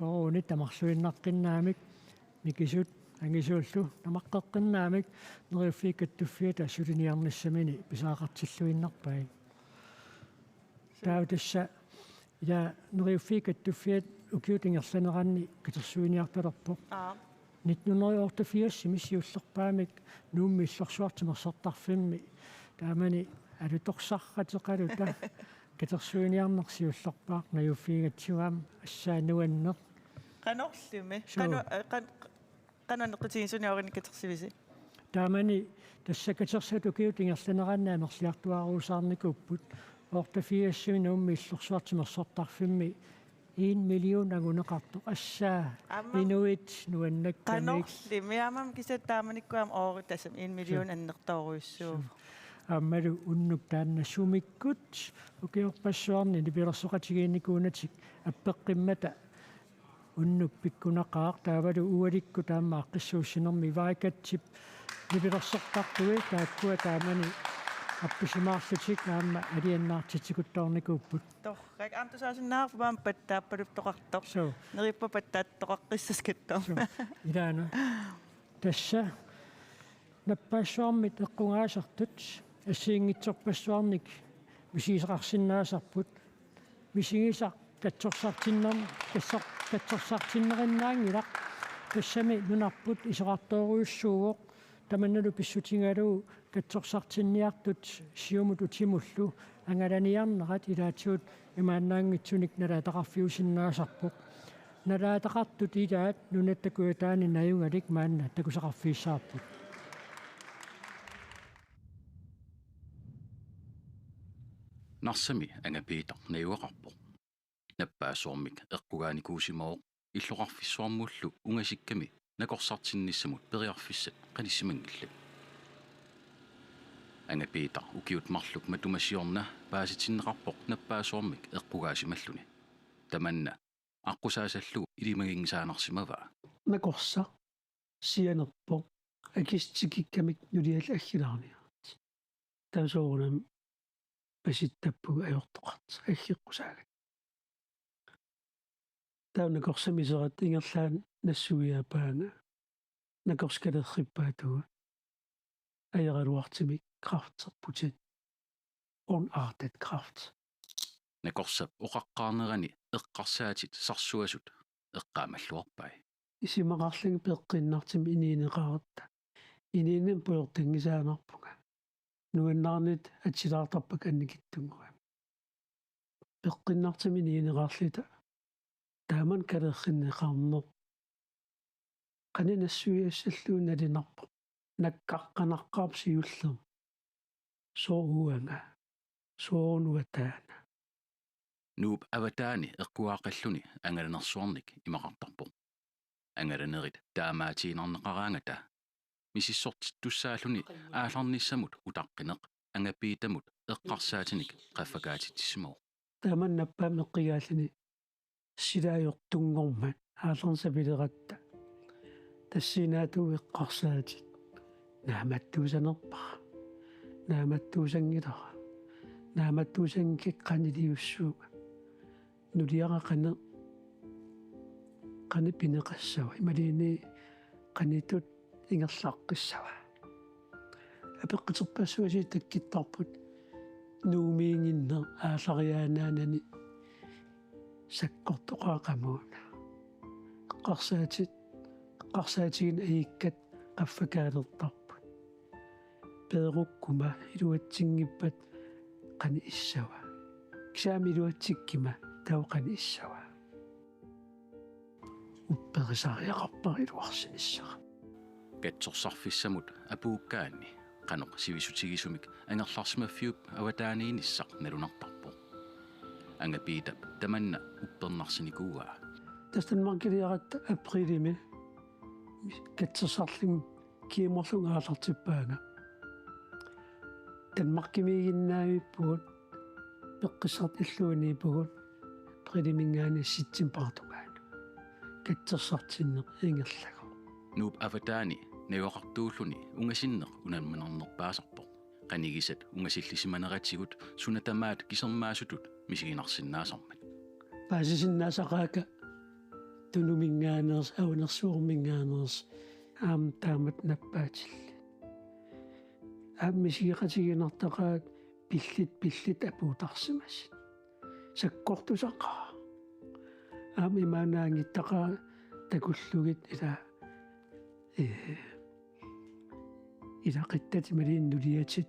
koroni tamarsuinnaqqinnaamik mikisut angisuullu namaqqeqqinnaamik neriuffiikattuffiata suliniarnissamini pisaaqartilluinnarpai tautassa ja neriuffiikattuffiat ukiutingerlaneranni kitersuiniartalerpoq 1988 missiullerpaamik nuummiillorsuartimersortarfimmi taamani alutorsarrateqaluta kitersuiniarnersiullerpaaq najuuffiigatsugaam assaanuanneq qanorlumi qanunequtiginsuniorni kitersivisi taamani tassakatersatu kiutingerlanerannaamерliartuaruusaarnikupput ortafiassumi nuummiillorsuartimersortarfimmi 1 million aguneqartoq assaa inuit nuannakkamik qanorlumi aamam kisataamanikkuam oori tasam 1 million annertoruissuuf аммалу уннук тааннассумиккут укиорпассуарни нипилерсоқатигиинникуунатик аппеққиммата уннук пиккунақаақ таавалу уаликку таамаа қиссууссинерми ваикатсип нипилерсоқтартуи тааккуа таамани апписимаарлутик таама алианнаартитикутторникууппут торрак аамтусаасиннаарпаам паттааппалуп тоқартоқ нериппа паттааттоқаққиссаскаттор илаана тасса наппаассуармит эққунгаасартут ассиингитсорпассуарник мисисеқарсинаасарпут мисигиса катсорсартиннерни катсорсартиннериннаангилақ тассами нунарпут исеқарторуйуссууоқ таманналу писсутингалуу катсорсартинниартут сиумут утимуллу ангаланиарнерат илаатсуут имааннаангитсуник налаатақарфиусиннаасарпоқ налаатақартут илаат нунаттакуатаани наюнгалик маанна такусақарфииссаарпут Narsami angapiita nayuaqarpoq nappaasuarmik eqqugaanikkuusimooq иллоqarfissuarmullu ungasikkami nakorsartinnissamut periarfissat qanissimangillat angapiita ukiut marluk matumasiorna paasitinneqarpoq nappaasuarmik eqqugaasimmalluni tamanna аққусаасаллугу илимагингисаанарсимаваа накорса сианерпо акистикиккамик нулиал аггилаарниарт таасоорнам паситтаппугу аёртоқарт аггиққусаагат таунакорсамисерат ингерлаан нассуиапаана накорскалерриппаатуга аералуартимик крафтсерпутит он артет крафт накорсап оқаққарнерани эққарсаатит сарсуасут эққаамаллуарпай исимақарлинг пеққиннартими иниинеқаратта иниинен пуйортангисаанарпуга нуаннаарнит атсилаартарпак анникиттунгуа пеққиннартими иниинеқарлита тааман калерриннеқарнер канинассуиассаллуунналинарпо наккаққанаққарпсиуллер сооуанга соонуатаана нууп аватаани эққуаақаллуни ангаланерсуарник имақартарпо ангаланерит таамаатиинарнеқараангата мисиссорт туссааллуни ааларниссамут утаққинеқ ангапиитамут эққарсаатиник қаффакаатиттисимоо тааман наппаамеққигааллини силаajortunngormat аалернсапилератта тассинаатуи эққарсаатит нааматтуусанерпара нааматтуусангилара нааматтуусангикканилиуссууга нулиарақана канипинеқассава ималиини канитут ингерлааққиссава апеққитерпассуаси таккиттарпут нуумиингиннер аалариаанаанани саккортоқаақамууна эққарсаатигин аиккат қаффакаалертарпут пееруккума илуатсингиппат қани иссава кисаами илуатсиккима тау қани иссава упперисариақарпар илуарсиниссара катсорсарфиссамут апууккаанни қаноқ сивисутигисумик ангерларсимаффиуп аватаанииниссақ налунартарпо ангапиитап таманна уппернарсиникууаа тастанмаркилиаратта априлими катсерсарлим кииморлунгаалартиппаана танмаркимигиннаавиппугут пеққиссарт иллууниппугут априлимингаани ситсимпартунгаана катсерсартиннеқ ингерлаго нууп аватаани наюақартууллуни унгасиннеқ унамманарнерпаасарпоқ qanigисат унгасиллисиманератсигут сунатамаат кисермаасутут мисигинарсиннаасармат паасисиннаасақаака тунумингааnerс аунерсуурмингааnerс таамат наппаатил мисигиқатигинартақаат пиллит апуутарсимас саккортусақаа имаанаангиттақаа такуллугит илақиттатималиин нулиатит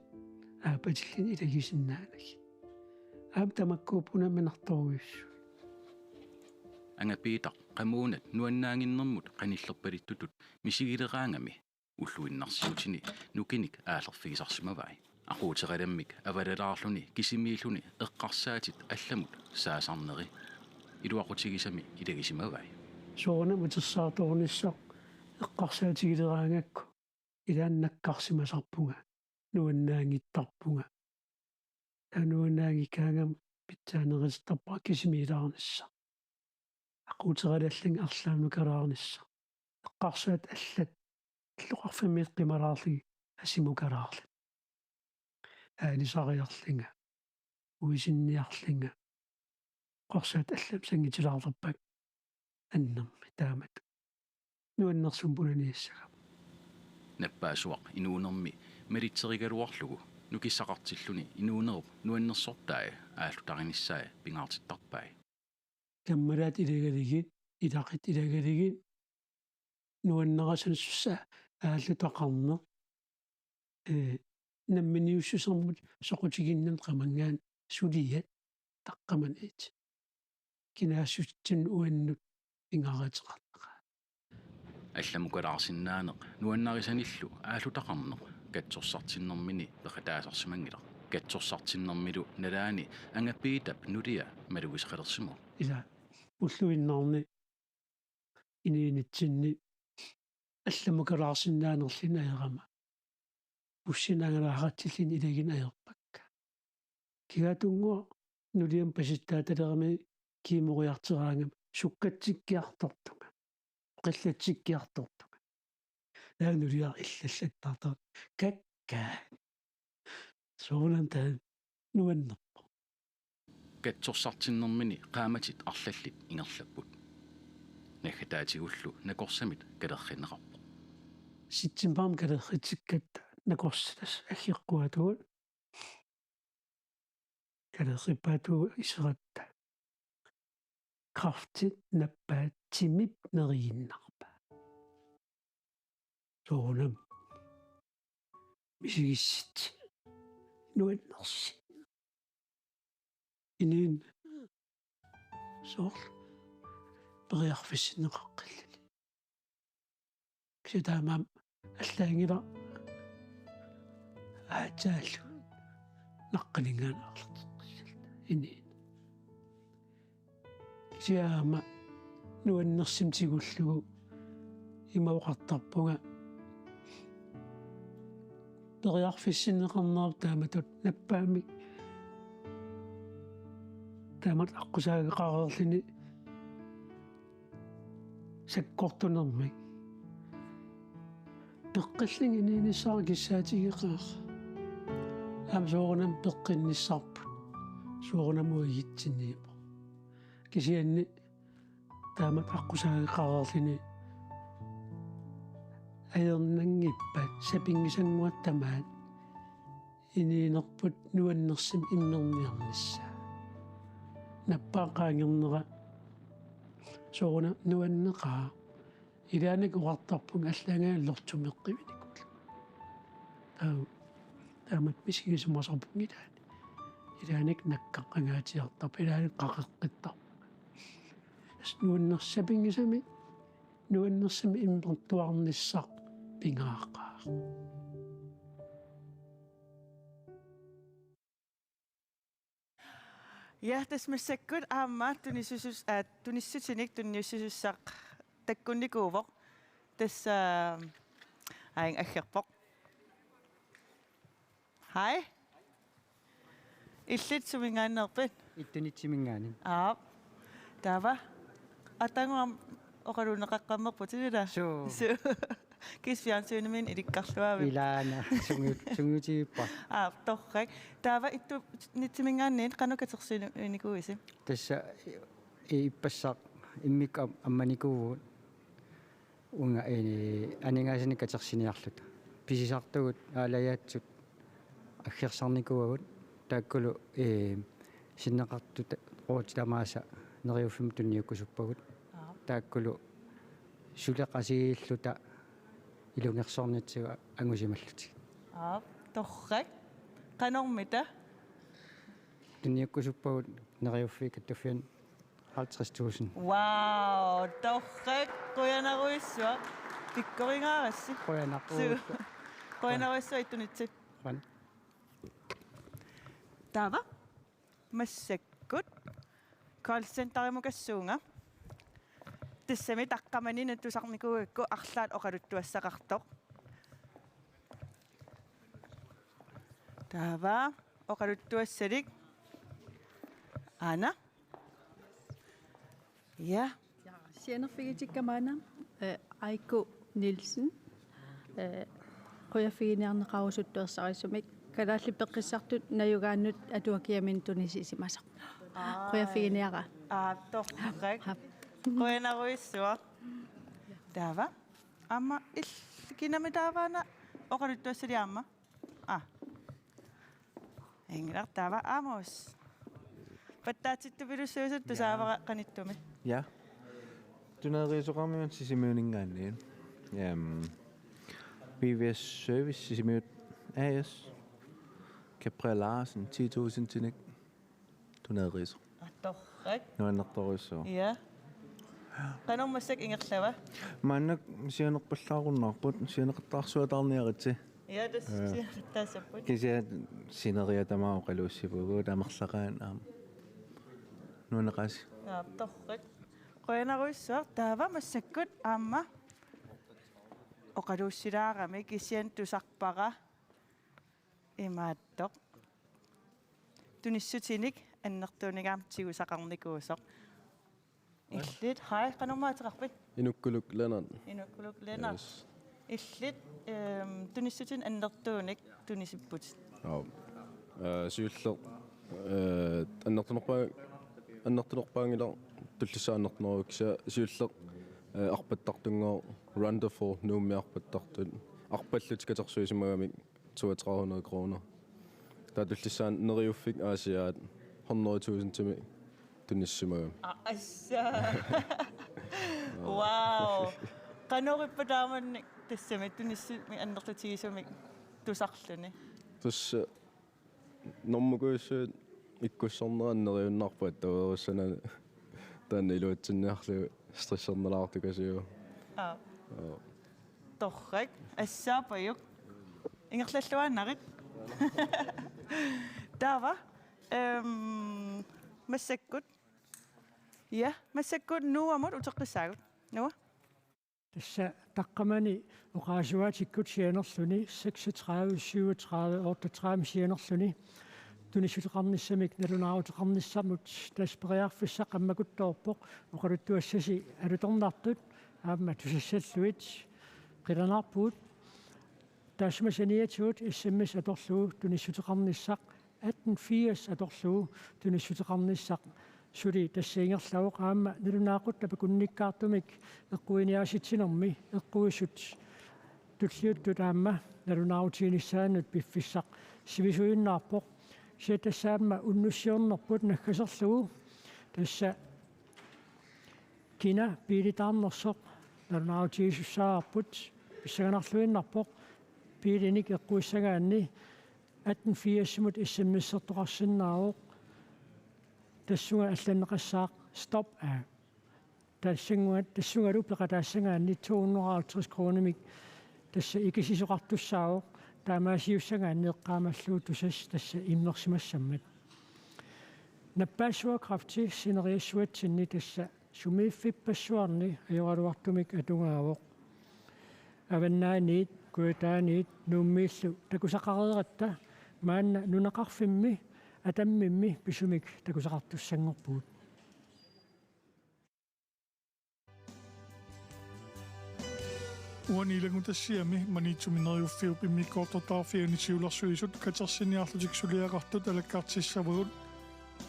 аапатиллин илагисиннаанак тамаккууппунаминарторуиссу ангапиитақ qamуунат нуаннаангиннэрмут qanillerpalittutut мисигилераангами уллуиннарсиутини нукиник аалерфигисарсимавай aquuteqalamмик авалалаарлуни кисимииллуни эққарсаатит алламут саасарнери илуақутигисами илагисимавай соона мутерсаарторниссақ эққарсаатигилераангакку илааннаккарсимасарпунга нуаннаангиттарпунга нуаннаангикаангам питсаанеристарпа кисимиилаарнисса aquuteqalalling арлаанукалаарнисса эққарсаат аллат иллоқарфимиит қималаарлги асимукалаарлу аанисариарлинга уисинниарлинга qorsaat аллам сангитилаарлерпак аннерми таамат нуаннерсум пуланиассага наппаасуақ инуунерми малитсеригалуарлугу нукиссақартиллуни инуунеруп нуаннерсортаа ааллутариниссаа пингаартиттарпаа каммалаат илагалигит илақит илагалигит нуаннерасунсусса ааллутақарнер намминиуссусермут соқутигиннам қамангаан сулият таққаманит кинаассутсин уаннут пингаратеқарнера алламукалаарсиннаанеқ нуаннарисаниллу ааллутақарнеқ катсорсартиннэрмини пеқатаасарсимангила катсорсартиннэрмилу налаани ангаппиитап нулиа малугисақалерсиму ила уллуиннаарни иниинитсинни алламукалаарсиннаанерлина аерама уссинаагалааратсиллин илагин аерпакка кигатунгуа нулиам паситтааталерами киимориартераангам суккатсиккиартортунга qillатсиккиартортунга наанулиар иллаллаттаартаа какка соонанта нуаннерпо катсорсартиннэрмини qaamatit арлаллит ингерлаппут нахатаатигуллу накорсамит калерринеқарпо ситсимпаам калерритиккатта накорсалас аггиққуатуут калеррипаатуу исератта крафтит наппаат тимип нерииннарпа соонам мисигиссит нуаннерси инин соор периарфиссинеқаққиллали киситаамаам аллаангила аатааллу наққалингаанарлертеққиссалта инин кисиаама нуаннерсим тигуллугу имауқартарпунга периарфиссинеқарнаар тааматут наппаами таамат аққусаагеқарерлини саккортунерми пеққиллин иниинissаар киссаатигеқаа амсоорнам пеққинниссарпут суорнамуигитсинниипо кисианни таамат аққусаагеқарерлини аернангиппат сапингисангуаттамаат иниинерпут нуаннерсим иммерниарнisса наппаақаангернера соона нуаннеқаа илааник уартарпун аллангааллортумеққивиникут таамат мисигисумасарпун илааник наккаққангаатиартарп илааник қақеққиттар нуаннерсапингисами нуаннерсими иммертуарниссар пингаақаа Ja, tasmassakut aammaat tunissutinik tunniussussaq takkunnikuuvoq tassa aing aggerpoq. Hej. Illit sumingaannerpit. Ittunitsimingaani. Tava. Atanguam oqaluneqaqqammerput tilila. So. Kisfiansuunamin ilikkarluaavit. Ilaana sungiutiippa. Torrak. Tava nitsimingaanniit qanukatersuunikuisi. Tassa ippassaq иммик амманикуу унга анингаасини катерсиниарлут писисартугут аалаяатсут аггерсарникуагут тааккулу синнеқартут роотиламааса нериуффим тунниуккусуппагут тааккулу сулеқасииллута илунгерсорнитсига ангусималлути торрак канормита тунниуккусуппагут нериуффи каттуффиан 50,000 вау торрак коянаруиссуа пиккорингаарасси коянаруиссуа итунитсит ван тава массаккут колл-центаримукассуунга тассами таққаманина тусарникуугакку арлаат оқалуттуассақартоқ тава оқалуттуассалик ана ja сианерфигитиккамаана айку нилсен қуяфигиниарнеқарусуттуерсарисумик калаалли пеққиссартут наюгааннут атуакиамин тунисисимасақ қуяфигиниара торрак коянаруиссуа тава амма кинами тааваана оқалуттуассалиаама ингилар тава амос паттаатиттупилуссуусут тусаавара қаниттуми Ja. Tunaderisoqarmiun sisimiuningaanniin. VVS Service sisimiut AS. Gabriel Larsen 10.000 tinik. Tunaderiso. торрак Nuannertorussua. ja qanormassак ингерлава Mannak sianerpallaarunnarput sianeqartaarsuatarniaritsi. ja тассаппут Kisia sineriatamaa qaluussipuguut amerlaqaan nuanneqasi. торрак qoyanaruissuar taava massakkut aamma oqaluussilaaramik kisian tusarpara imaattoq tunissutinik annertuunigaam tigusaqarnikuusoq illit hai qanormaatiqarpit Inukkuluk Lennart. inukkuluk Lennart illit tunissutin annertuunik tunisipput Syylleq аннертунерпаангила туллисааннэртнерукса сиуллеq арпаттартунгоо Runda for nuummiarpattартут арпаллут катерсуисимагамик 3200 kroner таатуллисаан нериуффик аасиаат 100,000 тими туниссимагам асса вау канориппатааманни тассами туниссими аннертутигисумик тусарлуни тусса нормукуиссуут иккуссорнераннериуннарпат таверуссана таанна илуатсинниарлу стрессернелаартукасиу торрак ассаапаюк ингерллуааннарит тава массаккут я массаккут нуамут утеққиссаагут нуа тасса таққамани оқаасуаатиккут сианерлүни 36 37 38 сианерлүни тунисутеқарниссамик налунаарутеқарниссамут таспериарфиссақ аммакутторпоқ оқалуттуассаси алуторнартут аама тусассаллуит қиланарпуут таасмасаниатуут иссаммис аторлуу тунисутеқарниссақ 1880 аторлуу тунисутеқарниссақ сули тассаингерлавоқ аама налунаақутта пакунниккаартумик эққуиниаситсинерми эққуиссут туллиуттут аама налунаарутииниссаанут пиффиссақ сивисуиннаарпоқ сетассаама уннуссиорнерпут наггасерлугу тасса кина пилитаарнерсоқ налунаартиисуссаарпут писсаганарлуиннарпоқ пилиник эққуиссагаанни 1880-мут иссаммиссертоқарсиннаароқ тассунга алланнеқассаақ стоп тассунгалу пеқатаассагаанни 250 кроnemik тасса икисисоқартуссаароқ таамаасиуссагаанни эққаамаллуу тусас тасса иммерсимассаммат наппаасуа крафти синериассуатсинни тасса сумииффиппассуарни ajorалуартумик атунгаавоқ аваннааниит куатааниит нууммииллу такусақареератта маанна нунақарфимми атаммимми писумик такусақартуссангорпуут уанилангутассиами манитсуминериуффиупиммиккоортортаарфиани сиулерсуисут катерсиниарлутик сулиақартут алаккаартиссавагут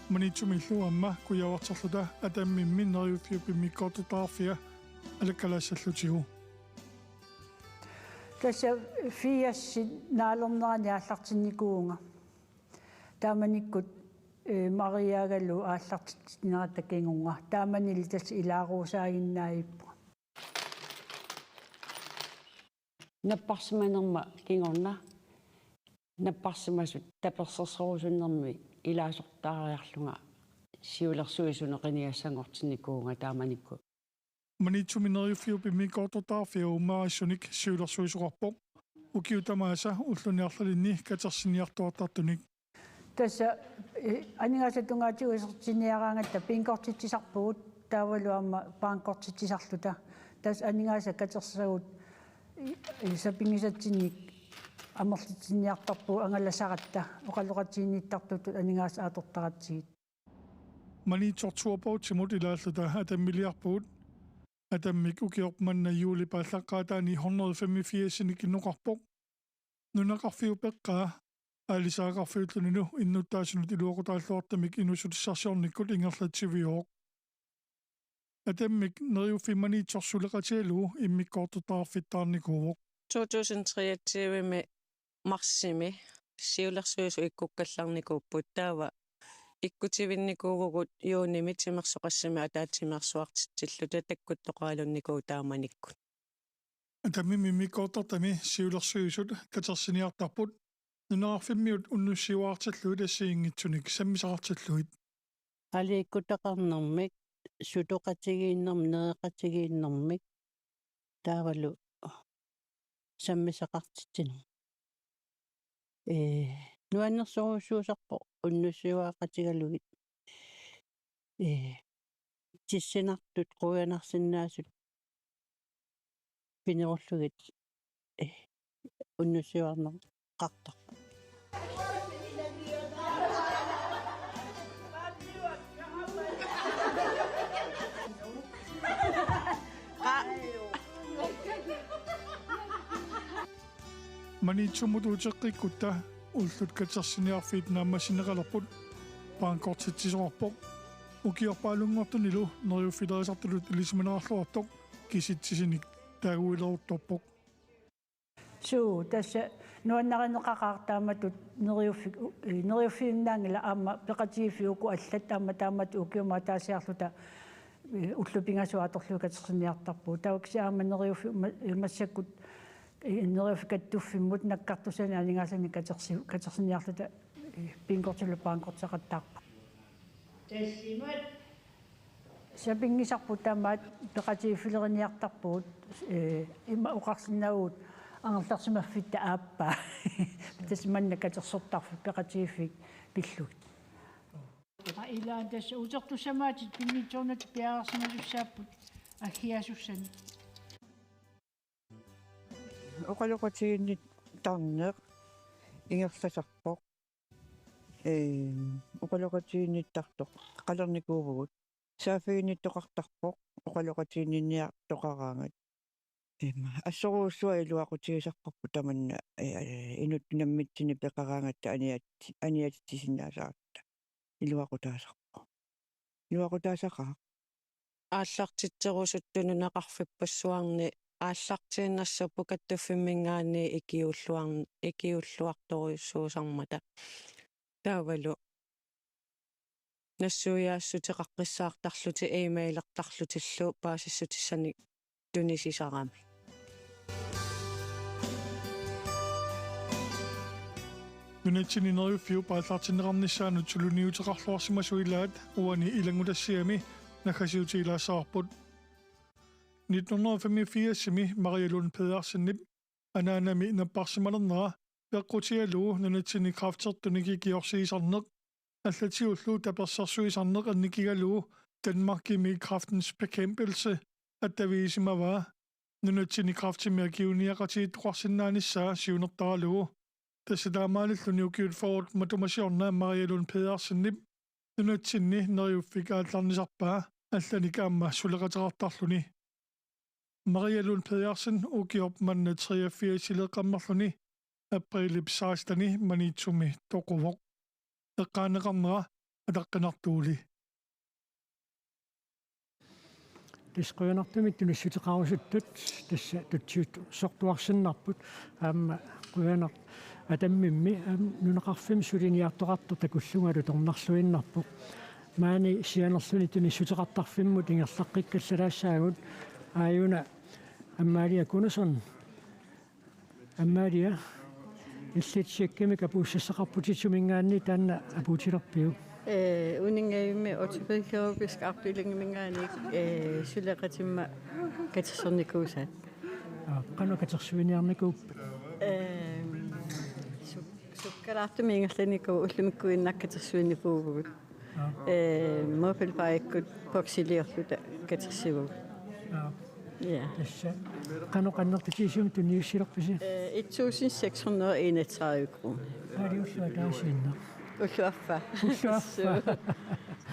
манитсумиллуамма куявартерлута атаммимми нериуффиупиммиккоортутаарфиа алаккалаассаллутигу тасса фиасси наалернерани ааллартинникуунга тааманиккут мариаагалу ааллартинератакингунга тааманили тасса илаарусаагиннаайиппа наппарсиманерма кингорна наппарсимасут таперсерсорусуннэрми илаасортаариарлунга сиулерсуисунеқиниассангортинникуунга тааманикку манитсуминериуффиупиммиккоортутаарфиа умаариссуник сиулерсуисуқарпоқ укиутамааса уллуниарлалинни катерсиниартуартартуник тасса анигаасатунгаатигуисертиниараангатта пинкортитсисарпугут таавалуамма паанкортитсисарлута тас анигааса катерсагут сапингисатсинник амерлитсиниартарпу ангаласаратта оқалоқатсиинниттартутут анигаас аатортаратсигит манитсортуапаутсимут илааллута атаммилиарпугут атаммик укиорпманна юули пааллаққаатаани 185 киноқарпоқ нунақарфиупеққаа алисаагаарфиутлунину иннуттаасунут илуоқутааллуартамик инусутиссарсиорниккут ингерлатсивиооқ атаммик нериуффиманитсорсулеқатиалуу иммиккоортутаарфиттаарникууоқ 2023-ми марсими сиулерсуису иккуккалларникууппут таава иккутивинникуугут юуними тимерсоқассами атаатимерсуартитсиллута таккуттоқаалунникуу тааманиккут атамми миммиккоортартами сиулерсуисут катерсиниартарпут нунаарфиммиут уннуссиуаарталлуит ассиингитсуник саммисаарталлуит алииккутақарнэрмик сутоқатигииннэрми нереқатигииннэрмик таавалу саммисақартитсину нуаннерсоруссуусарпо уннуссиуаақатигалугит тиссинартут қуянарсинаасут пинеруллугит уннуссиуарнер қартар манитсумутуутеққиккутта уллут катерсиниарфиит нааммасинеқалерпут паанкортитсисоқарпоқ укиорпаалунгортунилу нериуффилерисартулут илисминеқарлуартоқ киситсисиник таагуилерутторпоқ суу тасса нуаннаринеқақартааматут нериуффииннаангила аама пеқатигиффиуку аллат аама таамат укиума таасиарлута уллупингасуаторлуу катерсиниартарпу таукси аама нериуффи массаккут нериуффикаттуффиммут наккартусани анигаасани катерсиниарлута пингортилу паанкортеқаттаарпа тассимат сапингисарпу таамаат пеқатигиффилериниартарпуут има уқарсинаагуут ангерларсимаффитта ааппа тасманна катерсортарфу пеқатигиффик пиллугит илаан тасса утертусамаатит пиннитсуунат пиаарсимасуссааппут аггиасуссани оқалоқатигиннит тарнеқ ингерласарпоқ оқалоқатигинниттартоқ қалерникуувгут саафигинниттоқартарпоқ оқалоқатигинниниар тоқараангат ассоруussua илуақутигисарпарпу таманна инуттинаммитсини пеқараангатта аниатитсиннаасаарта илуақутаасақаа ааллартитсерусуттуну нақарфиппассуарни ааллартииннарсаппу каттуффиммингаани икиуллуарторуйуссуусармата таавалу нассуяассутеқаққиссаартарлути имейлертарлутиллу паасиссутиссани тунисисарами нунатсини нериуффиу пааллартинеқарниссаану тулуниутеқарлуарсимасуилаат уани илангулассиами нахасиутилаассаарпут 1985-ми Maria Lund Pedersenip анаанами наппарсималернера пеққутигалуу нунатсини крафтертуники киорсиисарнеқ аллатиуллуу таперсерсуисарнеқ анникигалуу Danmarkimi kraftens bekæmpelse аттавиисимава нунатсини крафтимиа киуниақатиит қуарсиннаанissaa сиунертаралуу тассатаамаалиллуни укиут форт матумасиорнаа Maria Lund Pedersenip нунатсинни нериуффик аалларнисарпаа алланикаамма сулеқатерартарлуни Maria Lund Pedersen ugiop manna 83 ileqammerluni april 16 manitsumi toquvoq eqqaaneqarnera атаққинартуули тисқуянартумит туниссутеқарусуттут тасса тутсиут сортуарсиннарпут аама қуянар атаммимми нунеқарфим сулиниартоқартор такуллунгалу торнарлуиннарпоқ маани сианерлуни туниссутеқартарфиммут ингерлаққиккаллалаассаагут ааюна аммаалия кунусон аммаалия иллитсиаккими капууссассақарпутитсумингаанни таанна апуутилерпиу унингаюми ортопедикиругиск артуилингимингаани сулеқатимма катсерникуусаат қану катерсуиниарникууп суккалаартуми ингерланику уллумиккуиннак катерсуиннипуугут мопилпаиккут поксилиорлута катерсигуг ja тасса қану қаннертитисум туниуссилерписи 1631 крон ариуллуа таасиинна уллуаффа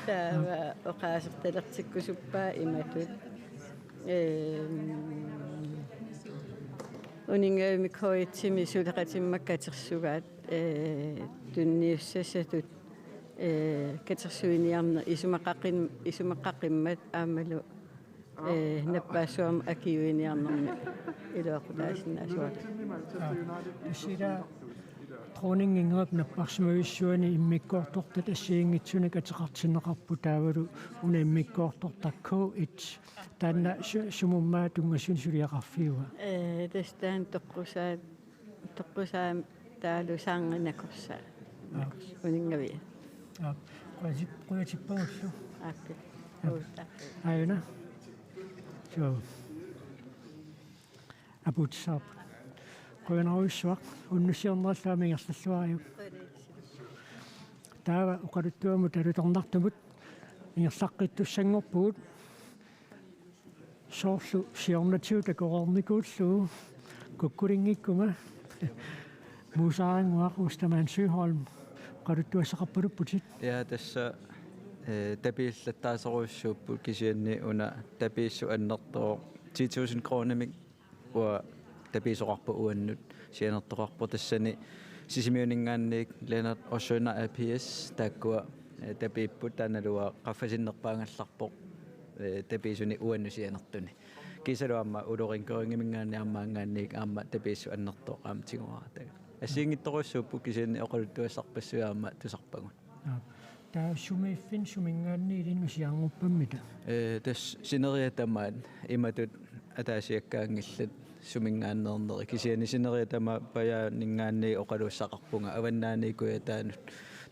таава оқаасерталертиккусуппаа иматут унингаюми коитсими сулеқатиммак катерсугаат тунниуссасатут катерсуиниарна исумаққақиммат аамалу наппаасуам акиуиниарнэрми илуақутаасиннаасуат тасила тронингингерап наппарсимависсуани иммиккоортортат ассиингитсуник атеқартиннеқарпу таавалу уна иммиккоортортаккуу ит таанна сумуммаа тунгасун сулиақарфиуа тастаан тоққусаам таалу саангинакорсаа унингави қуятиппагуллу аппи аюна so апутсаап қуянаруиссуақ уннусиорнераллаамингерллуариу таава оқалуттуаму талуторнартумут ингерлаққиттуссангорпугут соорлу сиорнатиу такорорникууллуу куккулингиккума мусаангуақ устамаан сюхолм қалуттуассақарпулуппутит я тасса табииллаттаасоруйссууппут кисианни уна табииссу аннертоо 10000 кроnemik уа табиисоқарпу уаннут сианертоқарпу тассани сисимиунингаанник ленат осуна APS таккуа табииппут таналуа қаффасиннерпаангалларпоқ табиисуни уанну сианертуни кисалуамма улоринкорингимингаани аммаангаанник аама табииссу аннертоо аамтигуаратага ассиингитторуссууппу кисианни оқалуттуассарпассуаама тусарпагун таа сумииффин сумингаанни илингусиангуппаммита тас синериатамаат иматут атаасиаккаангиллат сумингааннернери кисиани синериатама паяанингаанни оқалуссақарпунга аваннаани куятаанут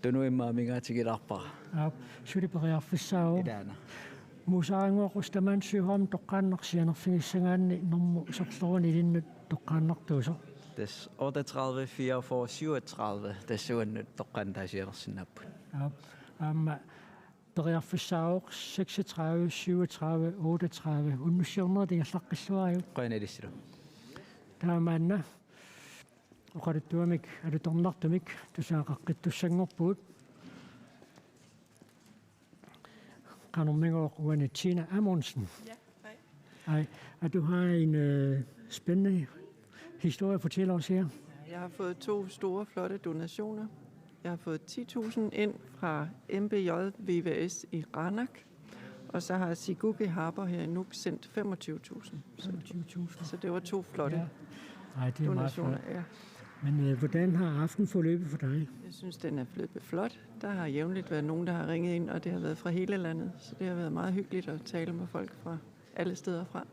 тунуиммаамигаатигиларпара сулипериарфиссаау илаана мусаангуақустамаан сюхам тоққааннарсианерфигиссагаанни норму сорлуруни илиннут тоққааннартуусо тас 38 44 37 тассуаннут тоққаантаасианерсиннааппут аама периарфиссаауқ 36 37 38 уннуссиорнерит ингерлаққиллуариу қойналиссилу таамаанна оқалуттуамик алуторнартумик тусаақаққиттуссангорпуут канормингооқ уани Tina Amundsen. Ja, hej. Hej, og du har en spændende historie at fortælle os her. Jeg har fået 2 store, flotte donationer. Jeg har fået 10.000 ind fra MBJ VVS i Ranak, og så har Siguke Harper her i Nuuk sendt 25.000. 25.000. Så det var 2 flotte det er donationer. meget flot. Ja. Men hvordan har aftenen forløbet for dig? Jeg synes, den er løbet flot. Der har jævnligt været nogen, der har ringet ind, og det har været fra hele landet. Så det har været meget hyggeligt at tale med folk fra alle steder fra.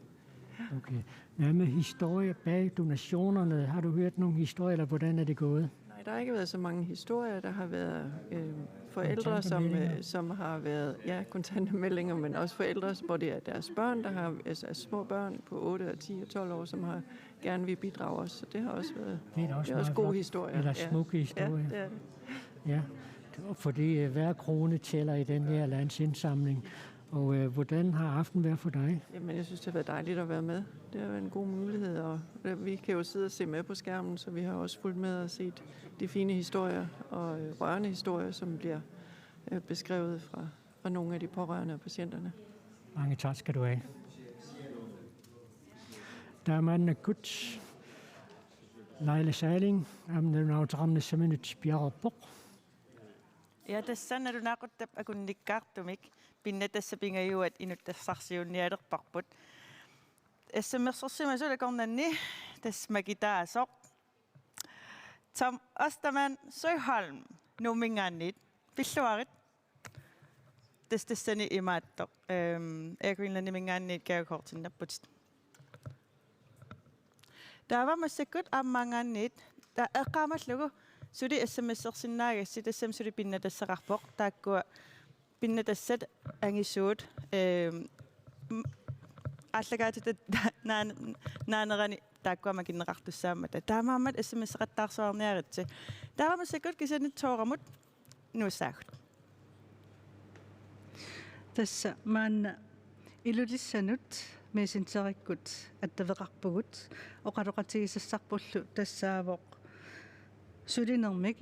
Okay. Hvad med historier bag donationerne? Har du hørt nogle historier, eller hvordan er det gået? Nej, der har ikke været så mange historier. Der har været forældre, som har været kontante meldinger, men også forældre, hvor det er deres børn, der har små børn på 8, 10 og 12 år, som har gerne vil bidrage også. Så det har også været det er også gode historier. Eller smukke historier. Ja, det er det. Ja, fordi hver krone tæller i den her landsindsamling. Og hvordan har aftenen været for dig? Jamen, jeg synes, det har været dejligt at være med. Det har været en god mulighed, og vi kan jo sidde og se med på skærmen, så vi har også fulgt med og set de fine historier og rørende historier, som bliver beskrevet fra nogle af de pårørende og patienterne. Mange tak skal du have. Der er manden af Guds Leila Seiling, am den Autoramne Seminit Bjerre Bok. Ja tässä narunaaquttab akunnikkaartumik pinna tässä pingajuat inuttassarsiunnialerparput SMSorsimasulakornanni tässä makitaasoq tam astaman soihalm numingaannit pilluarit tässäni imaatto Greenlandin mingaannit käykortinnapput taavamassakut ammangaannit ta eqqaamallugu suli SMS-ersinnaagassi tassam suli pinnatassaqarpoq taakkua pinnatassat angissuut allagaatut naanerani taakkua makinneqartussaamata taamaammat SMS-eqattaarsuarniaritsi taavamassakut kisanit tooramut nuussaagut tässä maanna ilulissanut meesinterikkut attaveqarpugut oqaloqatigissassarpullu tassaavoq sulinermik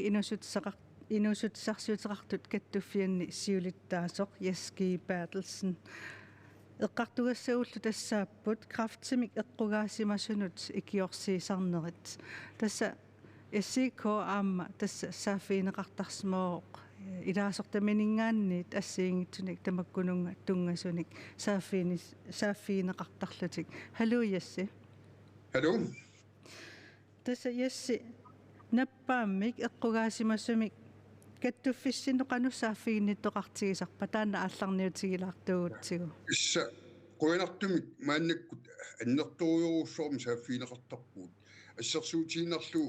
inusutissarsiuteqartut kattuffianni siulittaasoq Jaski Bertelsen eqqartugassaullu tassaapput kraftimik eqqugaasimasunut ikiorsiisarnerit tassa SK aamma tassa saafiineqartarsmooq ilaasortaminingaanniit assiingitsunik tamakkununga tungasunik saafiineqartarlutik haluu Jassi haluu tassa Jassi nappaammik eqqugaasimassumik kattuffissineqanussaaffiinnittoqartigisarpa taanna aallarniutigilaartugutsigu issa quinartumik maannakkut annertuujuruussorm saaffiineqartarpuut ассерсуутииннарлу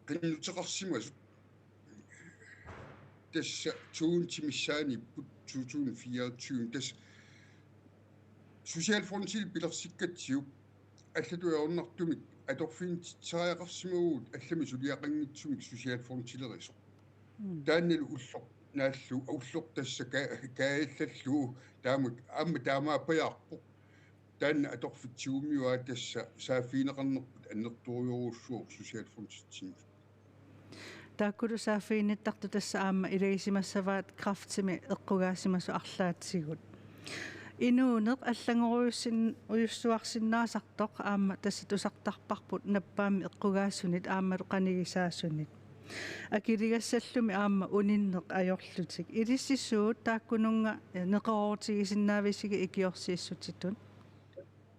qinnuteqarsimasut тасса туунтимиссааниппут 2024 тас сусиалфронтил пилерсиккатсиуп аллатуяорнартумик аторфиинтитсариақарсимагуут аллами сулиақангитсумик сусиалфронтилерисо тааннал уллоқ нааллу ауллоқ тасса кааллаллуу таамак аама таамааппаярпо таанна аторфитсигумиуа тасса сааффиинеқарнерпут аннерторюоруссуоқ сусиалфронтитсими тааккулу сааффиинниттарту тасса аама илагисимассаваат крафтими эққугаасимасу арлаатсигут инуунеқ аллагоруйуссин уйуссуарсиннаасартоқ аама тасса тусартарпарпут наппаами эққугаассунит аамалу қанигисаассунит акилигассаллуми аама униннеқ ajorlутик илиссисуут тааккунунга неқаруутигисиннаависиги икиорсииссутитун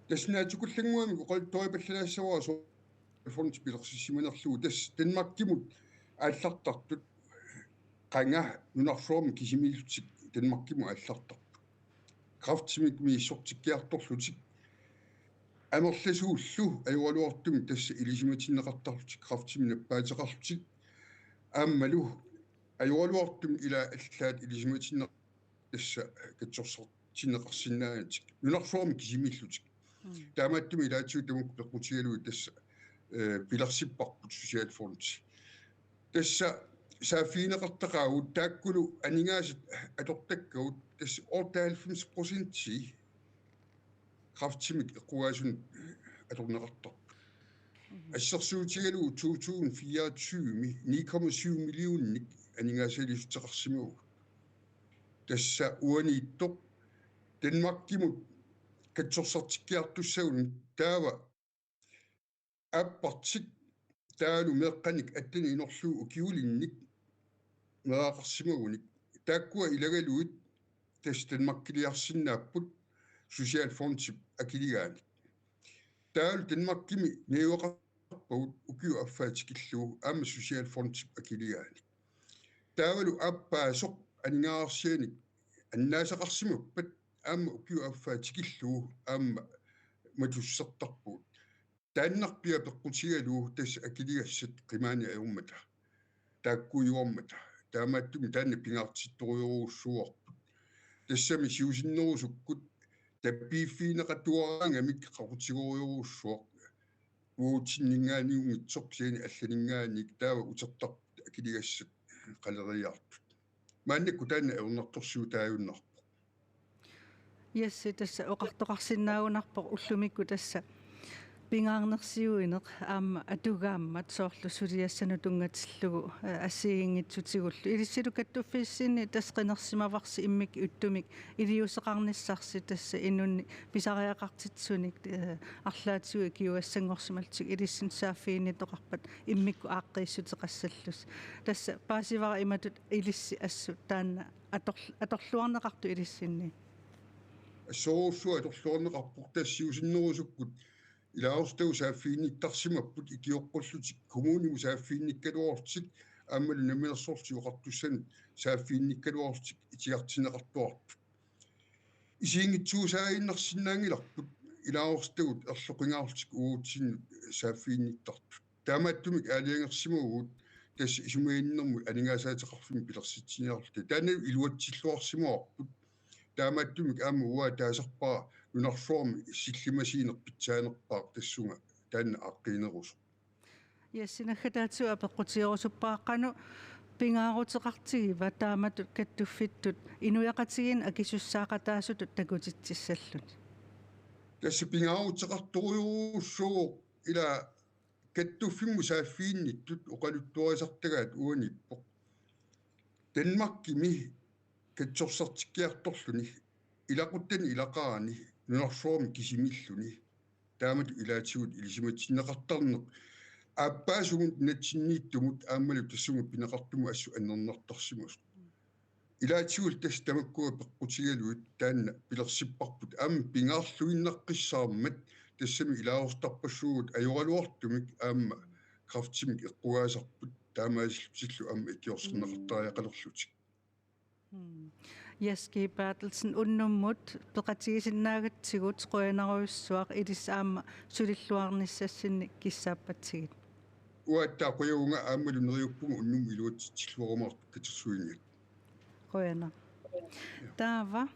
таснаатикуллангуами қол тоипаллалаассаваа со фонт пилерсиссиманерлугу тас Денмаркимут ааллартартут қанга нунарфуорм кисимилутик Денмаркиму ааллартартут крафтимик мииссортиккиарторлутик амерласууллу аюалуартуми тасса илисиматиннеқартарлутик крафтими наппаатеқарлутик ааммалу аюалуартуми ила аллаат илисиматинне тасса катсорсартиннеқарсинааатик нунарфуорм кисимиллутик таамааттуми илаатсуутамук пеққутигалуи тасса пиларсиппарпут сусиалфорнти тасса сааффиинеқартақаагут тааккулу анигаасат атортаккагут тасса 98% крафтимик эққугаасун аторнеқартар ассерсуутигалугу 2024 9,7 миллионник анигаасалисутеқарсимагу тасса уанииттоқ Денмаркимут катсорсартиккиартуссагун таава аппартик таалу меққаник аттани инорлуу укиулинник мераақарсимагуник тааккуа илагалуит тас Денмаркилиарсиннааппут сусиалфронтип акилигааник таалу Денмаркими неуақарпагут укиу аффаатикиллуу аама сусиалфронтип акилигааник таавалу аппаасоқ анигаарсианик аннаасақарсимаппат аама укиу аффаатикиллуу аама матуссертарпуут тааннарпиа пеққутигалуу тас акилигассат қимаани аюрмата тааккуйуармата таамааттуми таанна пингаартитторюоруссуарпут тассами сиусиннерусуккут таппииффиинеқатуараангамик қақутигориоруссуақ уутиннингааниунгитсоқ алланингааник таава утертар акилигассат қалериартут мааннакку таанна ернарторсуу тааюннарпо Jassi tassa oqartoqarsinnaagunarpoq ullumikku tassa пингаарнерсиуинеқ аама атугааммат соорлу сулиассану тунгатиллугу ассигингитсутигуллу илиссилу каттуффиссини тасқинерсимаварси иммик уттумик илиусеқарниссарси тасса инунни писариақартитсуник арлаатигу киуассангорсималтик илиссин сааффиини тоқарпат иммикку ааққииссутеқассаллус тасса паасивара иматут илисси ассу таанна аторлуарнеқарту илиссинни ассоруссуа аторлуарнеқарпур тассиусиннерусуккут илаорстау сааффиинниттарсимаппут икиоққуллутик коммуунигу сааффиинниккалуартик аамалу намилерсоортиуқартуссанут сааффиинниккалуартик итиартинеқартуарпут исиингитсуусааиннарсинаангиларпут илаорстагут ерлоқингаарлтик уутсиннут сааффиинниттартут таамааттумик аалиангерсимагут тас исумаиннэрмут анингаасаатеқарфими пилерситсиниарлти таана илуатсиллуарсимуарпут таамааттумик аама уа таасарпаа нунарлуарми силлимасиинерпитсаанерпаа тассунга таанна ааққиинерус яссинаггатаатсу апеққутиорусуппааққану пингаарутеқартигива тааматут каттуффиттут инуяқатигин акисуссаақатаасутут такутитсиссаллут тасса пингаарутеқарторюруссуу ила каттуффимму сааффиинниттут оқалуттуарисартагаат уаниппоқ Денмаркими катсорсартиккиарторлуни илақуттани илақарани нунарлуарми кисимиллуни таамат илаатигут илисиматсиннеқартарнеқ ааппаасугут натсиннииттумут аамалу тассугу пинеқартуму ассу аннернартарсимус илаатигул тас тамаккуа пеққутигалуит таанна пилерсиппарпут аама пингаарлуиннаққиссаармат тассами илаавортарпассуугут ajorалуартумик аама крафтимик эққугаасарпут таамаасиллу аама икиорсернеқартариақалерлутик Яски Бартелsen уннуммут пеқатигисиннаагатсигут қуянаруйуссуақ илисаама сулиллуарниссассинни киссааппатсигит уаттаа қуяунга аамалу нериуппугу уннум илуатсиллуарумаар катерсуиниат қуяна таава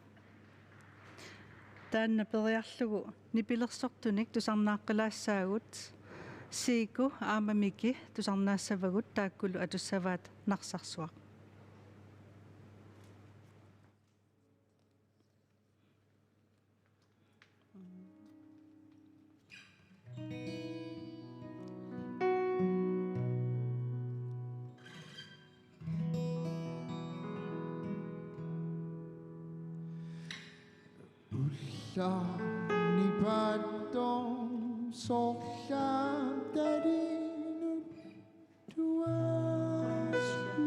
таанна периарлугу нипилерсортуник тусарнааққилаассаагут сику аамамики тусарнаассавагут тааккулу атуссаваат нарсарсуақ Ni badom sohlam darinu tuasu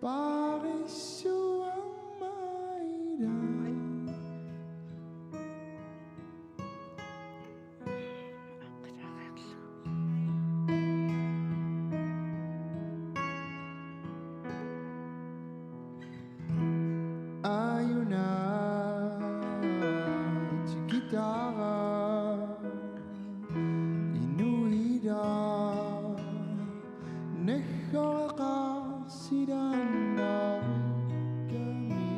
barisu amaira ayuna inuida nehoqa siranda kami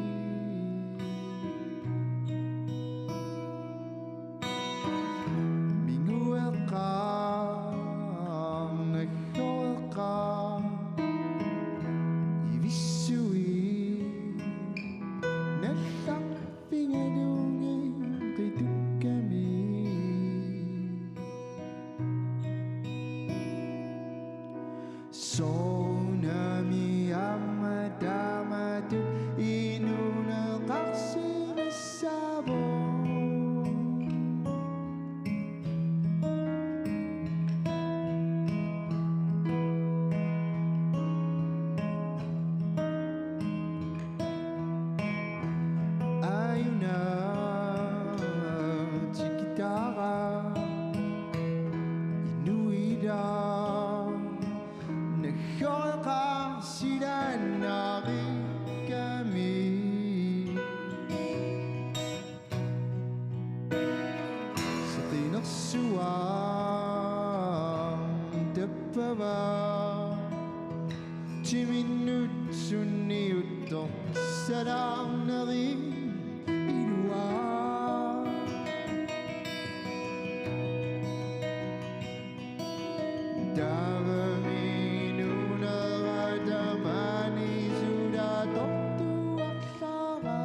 mingueqa nehoqa ivisui nella fingerungi qitukami Sonami amadamatu inuna qasim sabo ayuna chikitara inuida nehoqa siranari kami satinersuam teppava timinut sunniutto saranari ilua Davaminuna radamani sudatottu aklara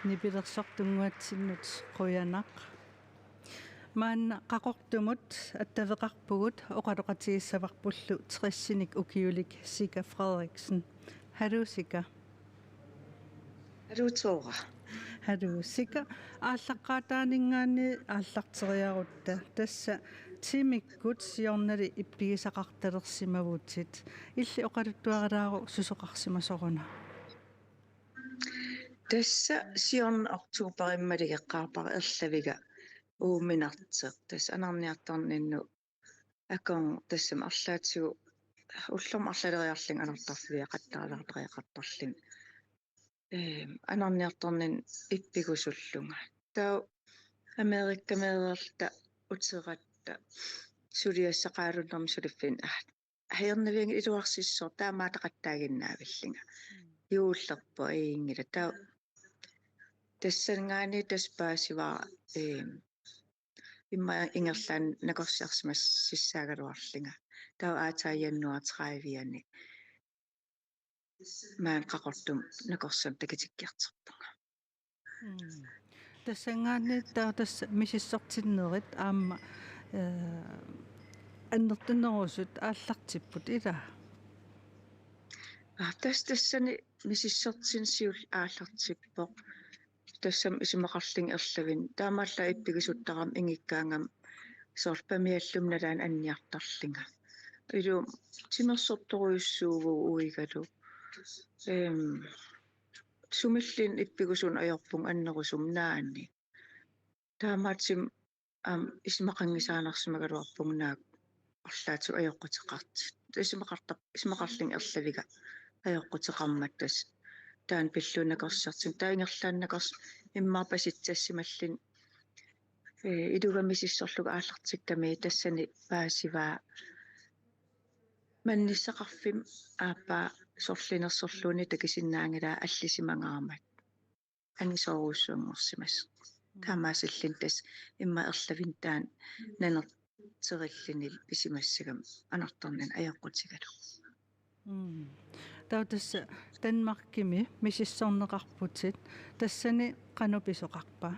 Nipilersortunguatsinnut quyanaq maanna qaqortumut attavеqarpugut oqaloqatigissavarpullu 60-nik ukiulik Sika Frederiksen. Hallo Sika. Hallo Tora. халуусика ааллаққаатаанингаани ааллартериарутта тасса тимиккут сиорнали иппигисақарталерсимавутит илли оқалуттуаралаару сусоқарсимасоруна тасса сиорн октуупариммалигеққарпара ерлавига ууминартеқ тас анарниарторнинну акон тассам арлаатсигу уллум арлалериарлин анартарфивиа қаттаралаартериақартарлин анарниарторнин иппигусуллунга таа америккамеерерта утератта сулиассақаалуннэрми сулиффин хаернавианги илуарсиссоо таамаатақаттаагиннаавиллинга юуллерпо иингила таа тассангаани таспаасиваа имма ингерлаан накорсиарсимас сиссаагалуарлинга таа аатаайяннуатраавиани маан қақортум накорсам такитиккиартерпунга тассангаани таа тасса мисиссортиннерит аама аннертуннерусут ааллартиппут ила тассани мисиссортин сиул ааллартиппо тассам исимақарлин ерлавин таамаалла иппигисуттарам ингиккаангам соорпамиаллумналаан анниартарлинга илу тимерсорторуйуссууву уигалу сумиллин иппигусун аёрпун аннерусум наанни таамаатсим исимақангисаанарсимагалуарпун наак орлаату аёққутеқарти исимақарлин ерлавига аёққутеқармат тас таан пиллунакорсартим таингерлааннакорс иммаарпаситсассималлин идугамисиссорлуга ааллартикками тассани паасиваа манниссақарфим ааппа сорлинерсорлууни такисиннаангила аллисимангаарамат ангисооруссуунгорсимас таамаасиллин тас имма ерлавин таан нанертериллинил писимассагам анарторнан аёққутигалу таутасса танмаркими мисиссорнеқарпутит тассани қануписоқарпа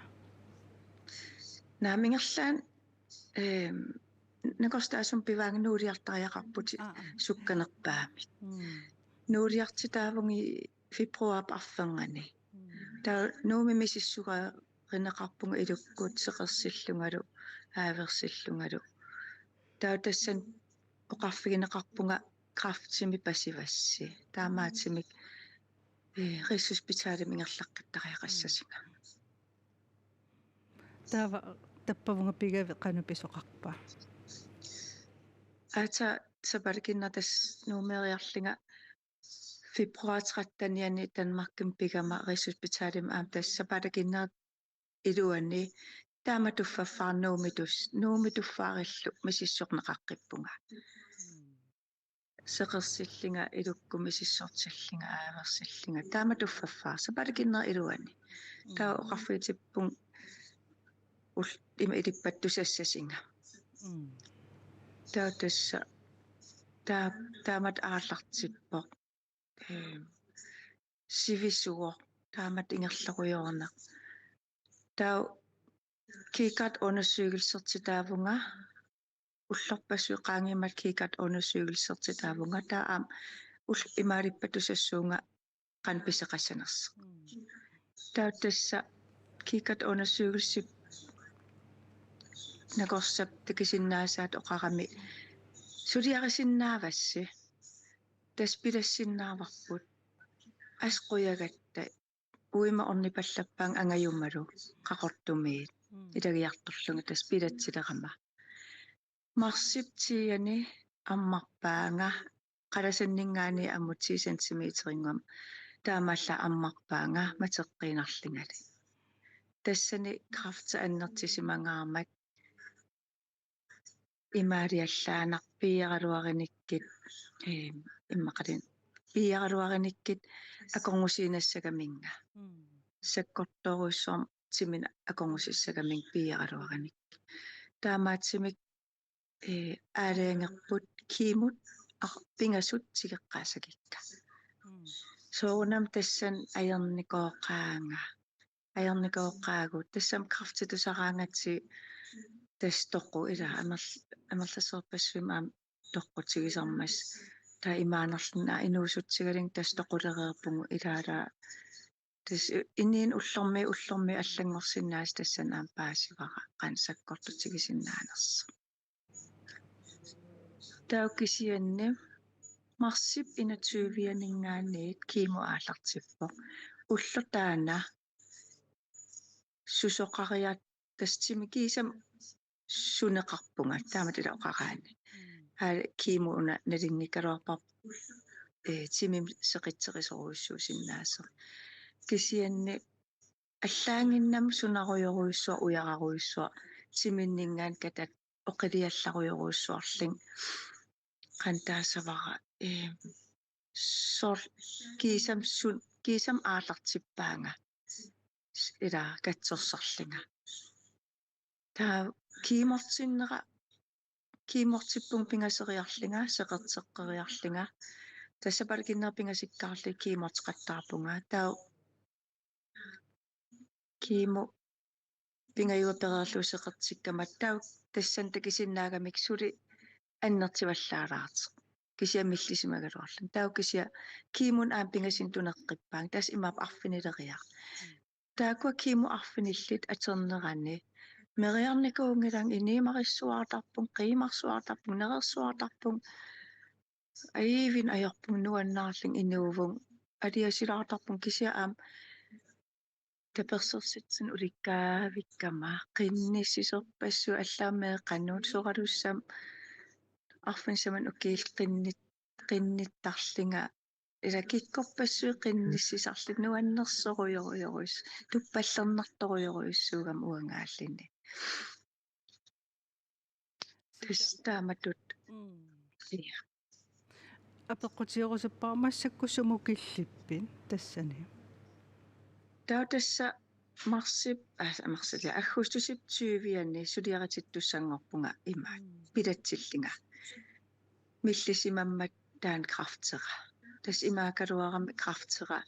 наамингерлаан накостаасум пиваагнуулиартариақарпути сукканерпаамит нуулиартитаавунги фибруап арфангани таа нууми мисиссуга ринеқарпунга илуккут сеқерсиллунгалу ааверсиллунгалу таа тассан оқарфигинеқарпунга крафтсими пассивасси таамаатсимик рисуспитаалим ингерлаққиттариақассасинга таава таппавунга пигави қануписоқарпа ата сабалкиннатас нумериарлинга фибруатраттаниани танмарким пигама рисуспитаалим аам тассапалакиннерат илуанни таама туффаффаар нуумитуффаариллу мисиссорнеқаққиппунга сеқерсиллинга илуккуми сиссортиллинга ааверсиллинга таама туффаффаа сапалакиннер илуани таа оқарфиитиппун ул има илиппаттусассасинга таа тасса таамат ааллартиппо сивисуо таамат ингерларуйорна таа кикат онусуигилсертитаавунга уллорпассу qaangimat kikat onusuugilsertitaavunga taa aam ul imaalippatussassuunga qanpiseqassanersa taa tassa kikat onusuugilsip nakorsap takisinnaassaat oqarami suliarisinnaavassi taspilassinnaarvarput asquyagatta uima ornipallappaang angayummalu qaqortumiit ilagiartorlunga taspilatsilerama марсиптиани аммарпаанга қаласаннингаани аммут 10 сантиметрингам таамалла аммарпаанга матеққинарлингали тассани крафта аннертисимангаарамат имаалиаллаанар пиаралуариниккит иммақалин пиаралуариниккит акорнусиинассагаминга саккорторуссуам тимина акорнусиссагамин пиаралуариник таамаатсимик аалеангерпут кимут пингасут сигеққаасагикка соонам тассан аерникооқаагу тассам крафтитусараангатси тастоққу ила амерласерпассуим аам toqqutigisarmas ta imaanarluna inuusutsigaling tastoquleriерпугу илаала тас инниин уллорми аллангорсинаас тассанаам паасивара qansaqqortutигисиннаанерса тауккисианни марсип инатсуувианингаанниит кимо аалартиппо уллутаана сусоқариат тастими кисам сунеқарпунга тааматила оқараани кимо уна налинникалуарпар тимим сеқитсерисоруйссуусиннаасер кисианни аллаангиннам сунаруйоруйссуа уяраруйссуа тиминнингаан катат оқилиалларуйоруйссуарлин qantaasavara сор кисам аалартиппаанга ила катсорсарлинга таа кимортиппун пингасериарлинга сеқертеққериарлинга тассапалкиннер пингасиккаарли кимортеқаттаарпунга таа кимо пингаюуперерлу сеқертиккамат таа тассан такисиннаагамик сули аннертиваллаалаарт кисиаммиллисимагалуарлун таа кисиа кимун аам пингасин тунеққиппаан тас имаап арфинилериа таакуа кимо арфиниллит атернеранни мериарникуунгилан иниимариссуаартарпун қиимарсуаартарпун нерерсуаартарпун аивин аёрпун нуаннаарлин инуувун алиасилаартарпун кисиа аам таперсерситсин уликкаавиккама қинниссисерпассу аллааммеэққаннуут соралуссам арфинсаман укиил қинниттарлинга ила киккорпассуи қинниссисарлит нуаннерсоруйоруйоруис туппаллернарторуйоруиссуугам уангааллини тустааматут я апеққутиорусаппаа массаккусумукиллиппин тассани таутасса марсиля аггустусип 20-ианни сулиаратиттуссангорпунга имаат пилатсиллинга миллисимаммат таан крафтера тас имаакалуарами крафтера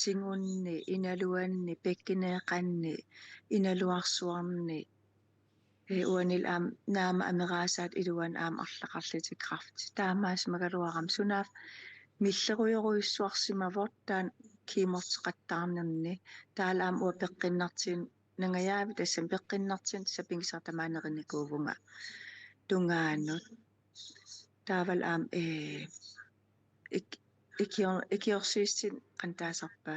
сингунни иналуанни пеккинеэқанни иналуарсуарни уанил аам наама амераасаат илуан аам арлақарлити крафт таамаас магалуарам сунаав миллеруйоруиссуарсимавор таан кимортеқаттаарнерни таалаам уа пеққиннартин нангаяави тассам пеққиннартин сапингисартамаанеринникуувунга тунгааннут таавал аам икиорсиистин qantaasarpa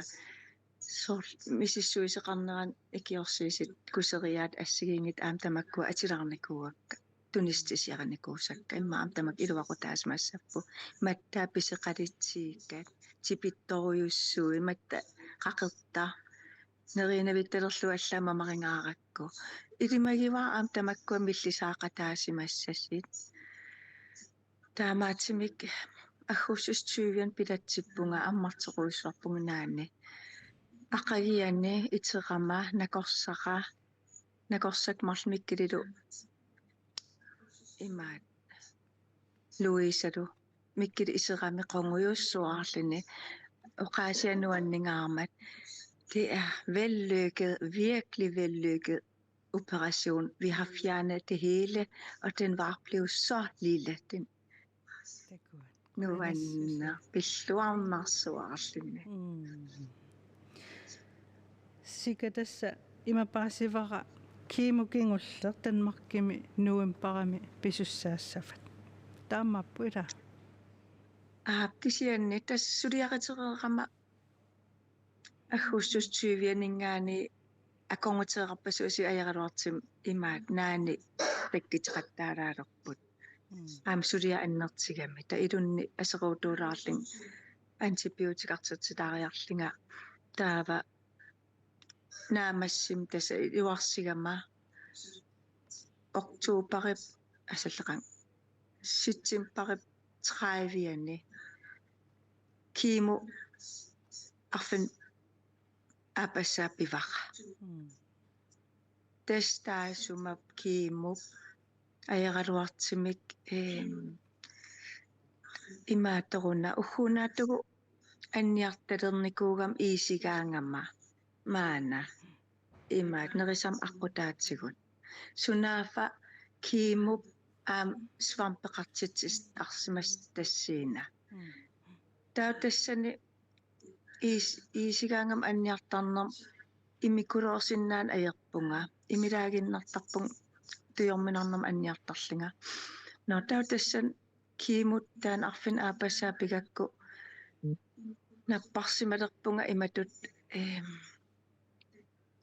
сор мисиссуисеқарнеран икиорсиисит кусериаат ассигингит аам тамаккуа атиларникууакка тунистисиараникуусакка имма аам тамак илуақутаасмаассаппу маттаа писеқалитсииккаат типитторуйуссуи матта қақерта неринавитталерлу аллаама маринааракку илимагива аам тамаккуа миллисаақатаасимассасит таамаатимик аггустус 20-иан пилатсиппунга аммартеруйссуарпугунаани ақагианни итерама накорсак марлмиккилилу имаат луисалу миккили исерами қонгуйуссуаарлини оқаасиануаннингаармат det er vellykket, virkelig vellykket operation. Vi har fjernet det hele, og den var blevet så lille. Den nu er den beslutningssuarslinde. Sikadassa imapasivara kiimukinguller Danmarkimi nuimparami pisussaassafat. Taamappuila. Kisianni tässä suliaritererama аггустус 20-ианингаани аконгутерерпасууси аяралуартим имаат наани пеккитеқаттаалаалерпут аам сулиа аннертигами та илунни асеруутуулаарлин антибиотикартитаариарлинга таава наамассим таса иуарсигама октообарип асаллеқан ситсимпарип 30-ианни кимо арфен апассаапивара тестаасумап кимуп аяралуартимик имааторуна уггунаатугу анниарталерникуугам иисигаангамма маана имаат нерисам аққутаатсигут сунаафа кимуп аам свампеқартитсис арсимас тассиина таутассани Iisigangam anniartarnam imikuroorsinnaan ajerpunga imilaaginnartarpun tuyorminarnam anniartarlinga notau tassan kiimut taan arfin aapassaa pikakku napparsimalerpunga imatut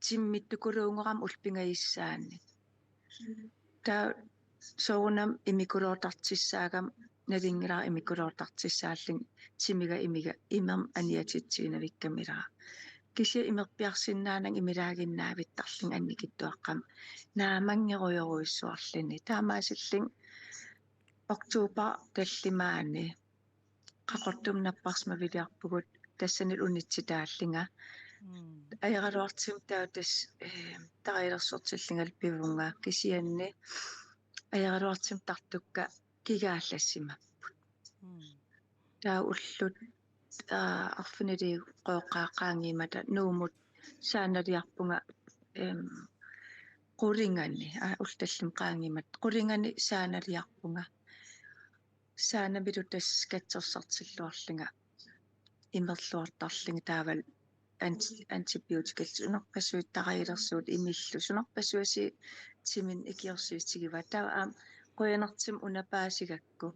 timmittukuluungeram ulpingaissaanni taa soorunam imikuloortartissaagam nalingilaa imikuloortartissaalling timiga imiga imam aniatitsiinavikkamilaa kisia imerpiarsinnaanang imilaaginnaavittarling annikittuaqqam naamangeruyoruissuarlini taamaasilling oktuupa tallimaani qaqortum napparsmaviliarpugut tassanil unitsitaallinga ajaraluartim tautas tariilersortillingal pivunga kisianni ajaraluartim tartukka kigaallassimapput taa ullut arfinili qooqqaaqqaangiimata nuumut saanaliarpunga qulinganni ultallim qaangiimat qulinganni saanaliarpunga saanamilu tas katsersortilluarlinga imerluartarlinga taaval antibiotikal sunerpassuit tariilersuut imillu sunerpassuasi timin ikiorsuitigiva taa qoyanartim unapaasigakku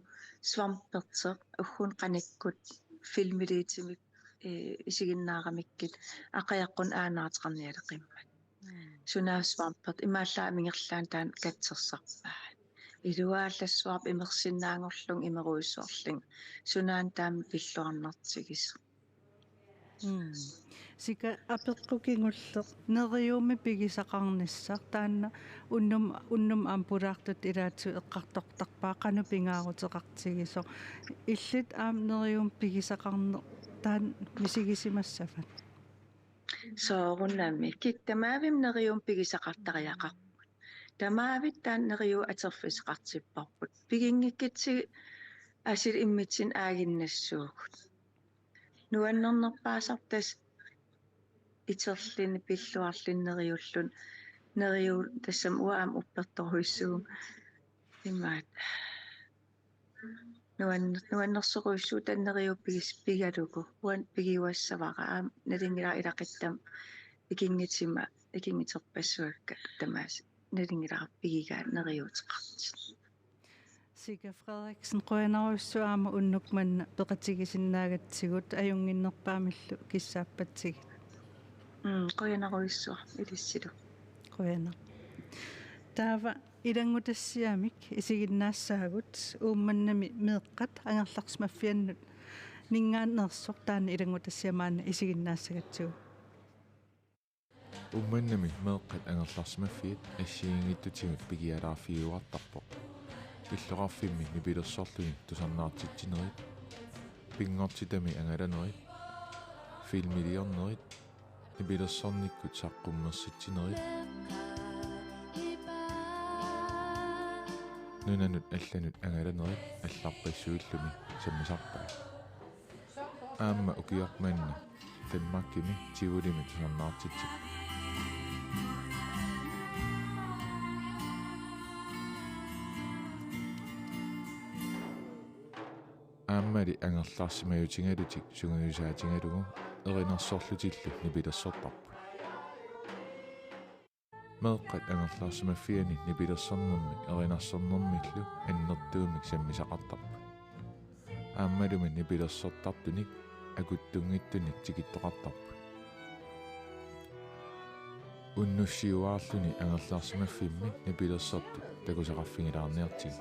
swamperter uggun qanikkut filmiliitimik isiginnaaramikit aqayaqqun aanaarteqarnialeqimmat sunaaswampert imaallaa mingerlaan taan katsersarpaa iluaallassuarp imersinnaangorlung imeruissuarling sunaan taam pilluarnartigis sika apeqqukingulleq neriumi pigisaqarnissaq taanna unnum ampulaartut ilaatsu eqqartortarpaa qanu pingaaruteqartigisoq illit nerium pigisaqarne taan misigisimassafat soorunami kittamaavim nerium pigisaqartariaqarput tamaavit taan neriu aterfiseqartipparput pigingikkitsi asil immitsin aaginnassuugut nuannernerpaasartas iterlini pilluarlinneriullun neriu tassam uaam uppertoruissuum immaat nuannersoruissuu tanneriu pigalugu uan pigiuassavaqa nalingilaa ilaqittam ikingiterpassuakka tamaas nalingilaa pigigaa neriuteqarti Sika Frederiksen qoyanaruissuaama unnukmanna peqatigisinnaagatsigut ajunginnerpaamillu kissaappatigit qoyanaruissua ilissilu qoyana taava ilangutassiamik isiginnaassaagut uummannami meeqqat angerlarsmaffiannut ningaannersoq taana ilangutassiamaana isiginnaassagatsigu ummannami meeqqat angerlarsmaffiit assiingittutigut pigialaafiuartarpoq пиллоқарфимми нипилерсорлуни тусарнаартитсинерит пингортитами ангаланерит филмилиорнерит нипилерсорниккут саққуммерситсинерит нунанут алланут ангаланерит алларпассуиллуми саммисарпаа аама укиормаанна таммаккими тивулими тусарнаартитсик ааммали ангерлаарсимаютингалутик сугуюсаатингалугу эринерсорлутиллу нипилерсортарпу меэккат ангерлаарсимаффиани нипилерсорнерми эринерсорнермиллу аннертуумик саммисақартарпу ааммалуми нипилерсортартуник акуттунгиттуник тикиттоқартарпу уннуссиуаарлуни ангерлаарсимаффимми нипилерсорту такусақарфигилаарниартиг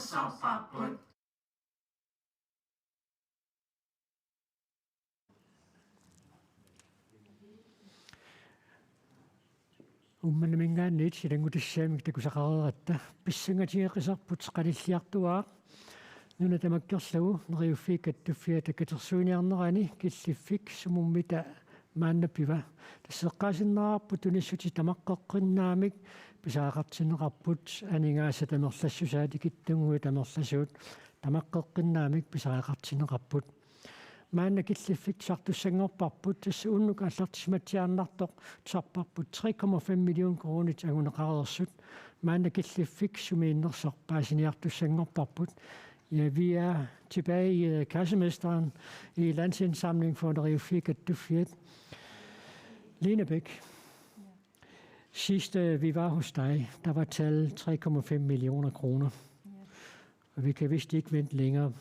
Qiqussorparput. Ummanmingaanniit silangutissaanik takusaqareratta pissangatigeqisarput qalilliartuaa nuna tamakkerlagu neriuffiik attuffiat takkatersuuniarnerani killiffik sumummita maannappiva tasseqqaasinnerarput tunissuti tamaqqeqqinnaamik pisaaqartineqarput aningaasa tamerlassusaati kittungui tamerlasuut tamaqqeqqinnaamik pisaaqartineqarput maanna killiffik sartussangorparput tassa unnuk аллартисматсиарнартоқ сарпарпут 3,5 миллион кроонит агунеқарерсут maanna killiffik sumiinnersoq paasiniartussangorparput. Ja, vi er tilbage i kassemesteren i Landsindsamling for Neriuffiik Attuffiat. Lene Bæk. Sidst vi var hos dig, der var tallet 3,5 millioner kroner. Og vi kan vist ikke vente længere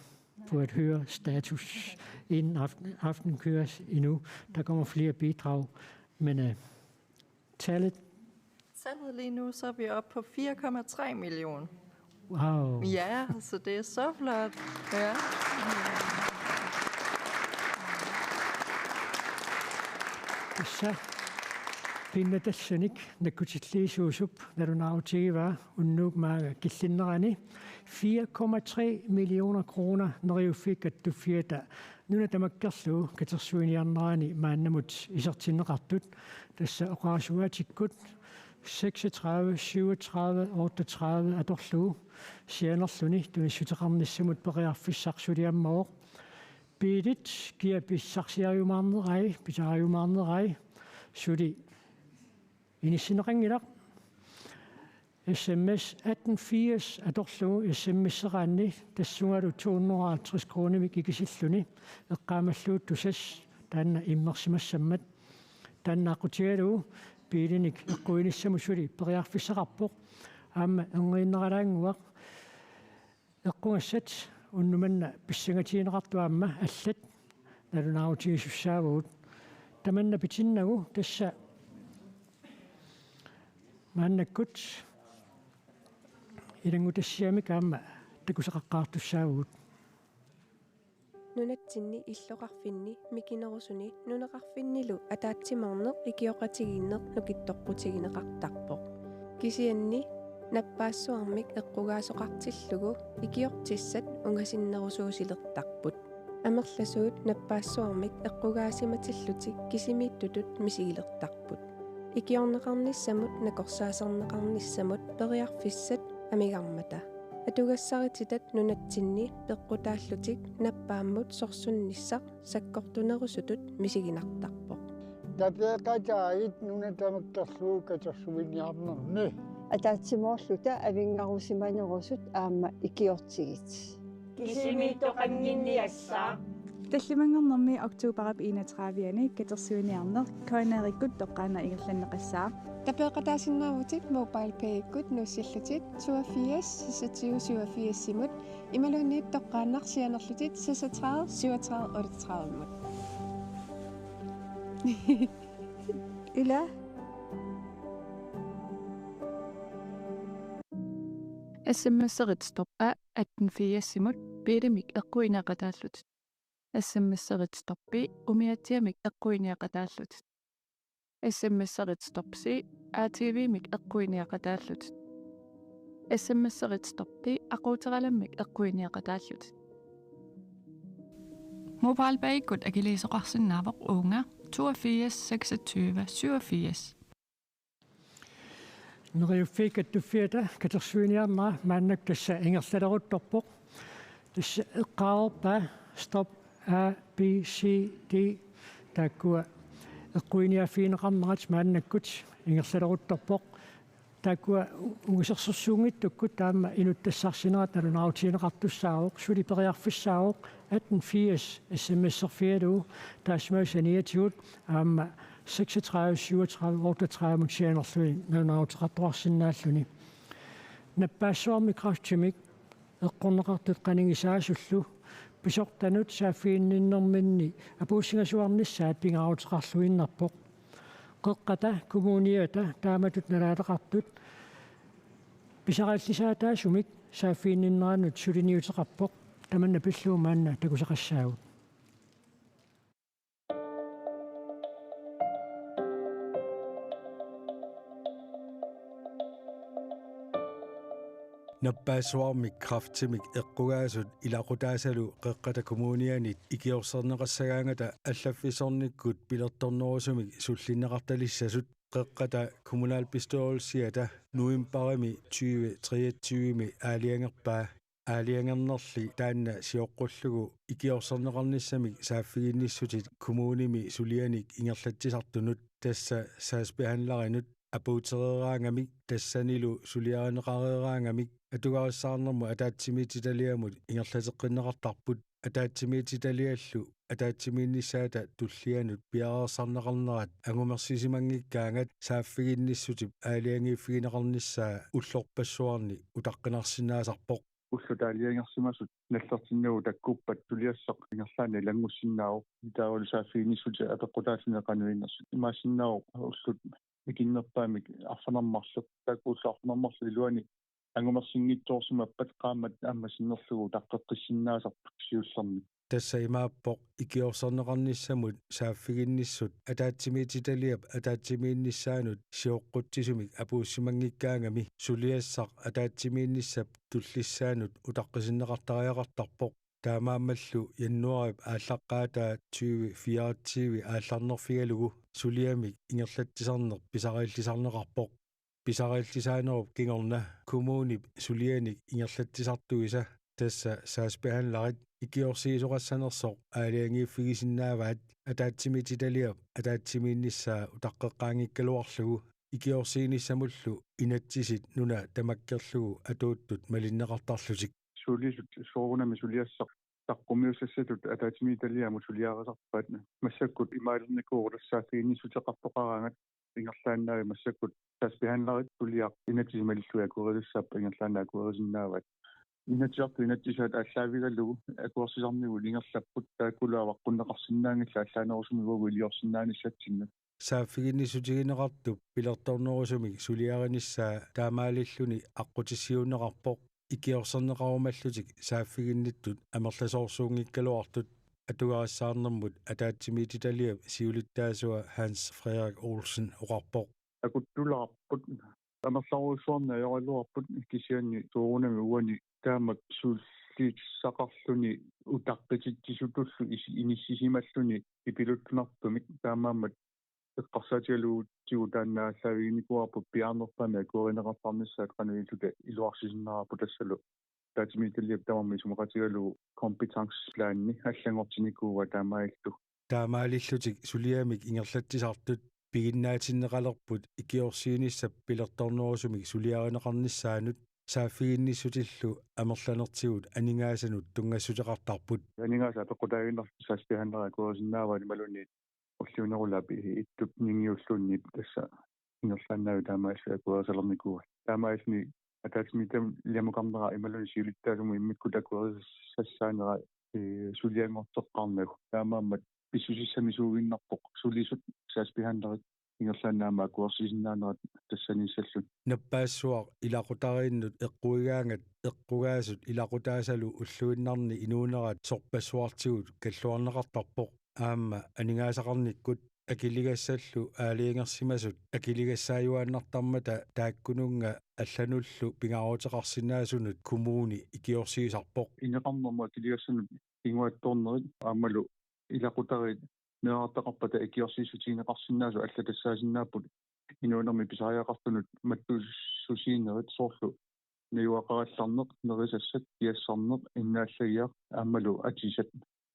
på at høre status, inden aftenen køres endnu. Der kommer flere bidrag, men tallet Lige nu så er vi oppe på 4,3 millioner. Wow. Ja, så det er så flot. Ja. Så pinna tassanik nakutitliisuusup narunaautigiva unnuugmaaga killinnerani 4,3 millioner kroner Neriuffiik Attuffiata nuna tamakkerluu katersuiniarnerani maannamut isertinneqartut tassa oqaasuatikkut 36, 37, 38 atorluu sianerluni tunissutеқарнissamut periarfissarsuliammoq piilit kiapissarsiariumaarnerai pisariumaarnerai suli inissineqangilaq SMS 1880 atorluu SMS-seqaanni tassungalu 250 kronemik ikisilluni eqqaamalluut tusas taanna immersimassammat taannaaqutigaluu piilinik eqquinissamusuli periarfissaqarpoq aamma engiinneralaanguaq eqqungassat unnumanna pissangatiineqartuaamma allat nalunaautigissussaavuut tamanna pitinnagu tassa maannakkut ilangutassiamik aamma takusaqaqqaartussaavuut nunatsinni illoqarfinni mikinerusuni nuneqarfinnilu ataatsimarneq ikioqatigiinneq nukittoqqutigineqartarpoq kisianni nappaassуармик эққугаасоқартиллугу икиортиссат унгаsinnerusuusilertarput амерласуут наппаассуармик эққугаасиматиллутик кисимииттутут мисигилертарпут икиорнеқарнissamут накорсаасернеқарнissamут периарфиссат амигармата атугассарититат нунатсинни пеққутааллутик наппааммут сорсунниссақ саккортунерусутут мисигинартарпоқ тапеқатаит нунатамаккерлуу катерсувинниарнерни атаатсимоорлута авингарусиманерусут аама икиортигит кисимииттоқангинниассаа таллимангернэрми октообарап 31-ани катерсуиниарнер коинериккут тоққаана ингерланнеқассаа тапеқатаасиннаавутит mobile pay иккут нуссиллутит 82 87 симут ималуунниит тоққааннарсианерлутит 36 37 38 мут Ila SMS-eritstop a 18 simut beedemik eqquiniaqataallut SMS-eritstoppi umiatiamik eqquiniaqataallut SMS-eritstopsi ATV-mik eqquiniaqataallut SMS-eritstoppi aquuteralamik eqquiniaqataallut Mobile Baykut agiliisoqarsinnaavoq uunga 82 26 87 Neriuffiik Attuffiata katersuiniarnera maannak tassa ingerlaleruttorpoq tassa eqqaarpa stop A B C D taakkua eqquiniaffiineqarnerat maannakkut ingerlaleruttorpoq taakkua ungisersersuungittukkut taamma inuttassarsinerat nalunaarutiineqartussaaruq suli periarfissaaruq 1880 SMS-erfialuu taasmausaniatigut aamma 36, 37, 38 mutsianerluni nalunaarutiqartuarsinnaalluni nappaassuarmi kraftimik eqqorneqartut qaningisaasullu pisortanut saaffiinninnerminni apuussingasuarnissaat pingaarutiqarluinnarpoq qeqqata kumuuniata taamatut nalaaleqartut pisaraallisaataasumik saafiinninneranut suliniuteqarpoq tamanna pilluumaanna takusaqassaagut. Nappaasuarmik kraftimik eqqugaasut ilaqutaasalu qeqqata kommunianit ikiorserneqassagaangata allaffisornikkut pilertornerusumik sullinneqartalissasut qeqqata kommunalbeståelsesiata nuimparami 2023mi aaliangerpaa aaliangernerli taanna sioqqullugu ikiorserneqarnissamik saaffiginnissutit kommunimi sulianik ingerlatsisartunut tassa saasbehandlarinut apuutereraangamik tassanilu suliarineqareeraangamik atugarissaarnermu ataatsimiititaliamut ingerlateqqinneqartarput ataatsimiititaliallu ataatsimiinnissaata tullianut piareersarneqarnerat angumersisimanngikkaangat saaffiginnissutip aaliangiiffigineqarnissaa ullorpassuarni utaqqinarsinnaasarpoq уллутаалиангерсимасут наллертиннагу таккуппат тулиассақ ингерлаани лангуссиннаау итаавалу сааффигиниссути апеққутаасинеқануиннерсут имаассиннаау уллут микиннерпаамик арфанармарлук таккууллаарфанармарлу илуани ангумерсингитсоорсимаппат qaammat ааммасиннерлугу таққеққиссиннаасарпут сиуллерми tassa imaappoq ikiorserneqarnissamut saaffiginnissut ataatsimiititaliap ataatsimiinnissaanut sioqquttisumik apuussimanngikkaangami suliassaq ataatsimiinnissap tullissaanut utaqqisinnaqartariaqartarpoq taamaammallu jannuarip ааllaqqaataa 2024 aallarnerfigalugu suliamik ingerlatsisarner pisariillisarneqarpoq pisariillisaanerup kingorna kommunip sulianik ingerlatsisartuisa tassa saasbehandlarit ikiorsiisuqassanersoq aaliangiiffigisinnaavaat ataatsimiititaliap ataatsimiinnissaa utaqqeqqaangikkaluarlugu ikiorsiinissamullu inatsisit nuna tamakkerlugu atuuttut malinneqartarlutik suulisut soorunami suliassaq taqqummiusassatut ataatsimiitaliamu suliaresarpaat massakkut imaalernikuurulassaaffiginnissutеқарпоqaraangat ingerlaannaavi massakkut saasbehandlarit suliaq inatsisimalissuakuerissaappa ingerlaannaakuerisinnaavat инатсиарту инатсисаат ааллаавигаллугу акуарсисарнигу лингерлаппут тааккулааваққуннеқарсинаангилла аллаанерусумигугу илиорсинааниссатсиннат сааффигиннисутигинеқартуп пилерторнерусумик сулиариnissaa таамаалиллуни аққутиссиуннеқарпоқ икиорсернеқарумаллутик сааффигинниттут амерласоорсуунгиккалуартут атугариссаарнэрмут атаатсимиититалиап сиулиттаасуа Hans Frederik Olsen оқарпоқ акуттулаарпут амерларуусуарна аёралуарпут кисианни туурунами уани таамак суллиитсақарлуни утаққититтисутуллу иниссисималлуни ипилуттунартумик таамаамат эққарсаатигалуутигу тааннааллаавигиникуарпу пиарнерпами акуоринеқартарнissaат кануилута илуарсисиннаарапу тассалу таатимиталиап тамарми сумақатигалу компетенсплаанни аллангортиникууга таамаиллу таамаалиллутик сулиамик ингерлатсисартут пигиннаатиннеқалерпут икиорсиинissap пилерторнерусумик сулиаринеқарнissaанут сааффигинниссутиллу амерланертигут анингаасанут тунгассутеқартарпут анингааса апеққутаагиннер сааспиhandlera куерсиннаавани малуни уллуунерулапи иттуп нингиуллууннип тасса ингерлааннаави таамааллаа куерсалерникуа таамаални атаатимитам лямукарнера ималуни сиулиттаасуму иммиккут акуерсассаанера сулиангортеққарнагу таамааммат писсусиссамисуугиннарпоқ сулисут сааспиhandlerit ингерлааннаама акуерсисиннаанерат тассаниссаллут наппаассуар илақутарииннут эққуигаангат эққугаасут илақутаасалу уллуиннарни инуунерат сорпассуартигут каллуарнеқартарпоқ аама анингаасақарниккут акилигассаллу аалиингерсимасут акилигассааюааннартармата тааккунунга аллануллу пингаарутеқарсинаасунут коммуни икиорсиисарпоқ инеқарнерма акилигассанут ингуатторнерит аамалу илақутарит неартақарпата икиорсиисутигинеқарсинаасу аллатассаасиннааппут инуунерми писариақартунут маттуссусиинерит соорлу неуақаралларнеқ нерисассат киассарнеқ иннааллагиа аамалу атисат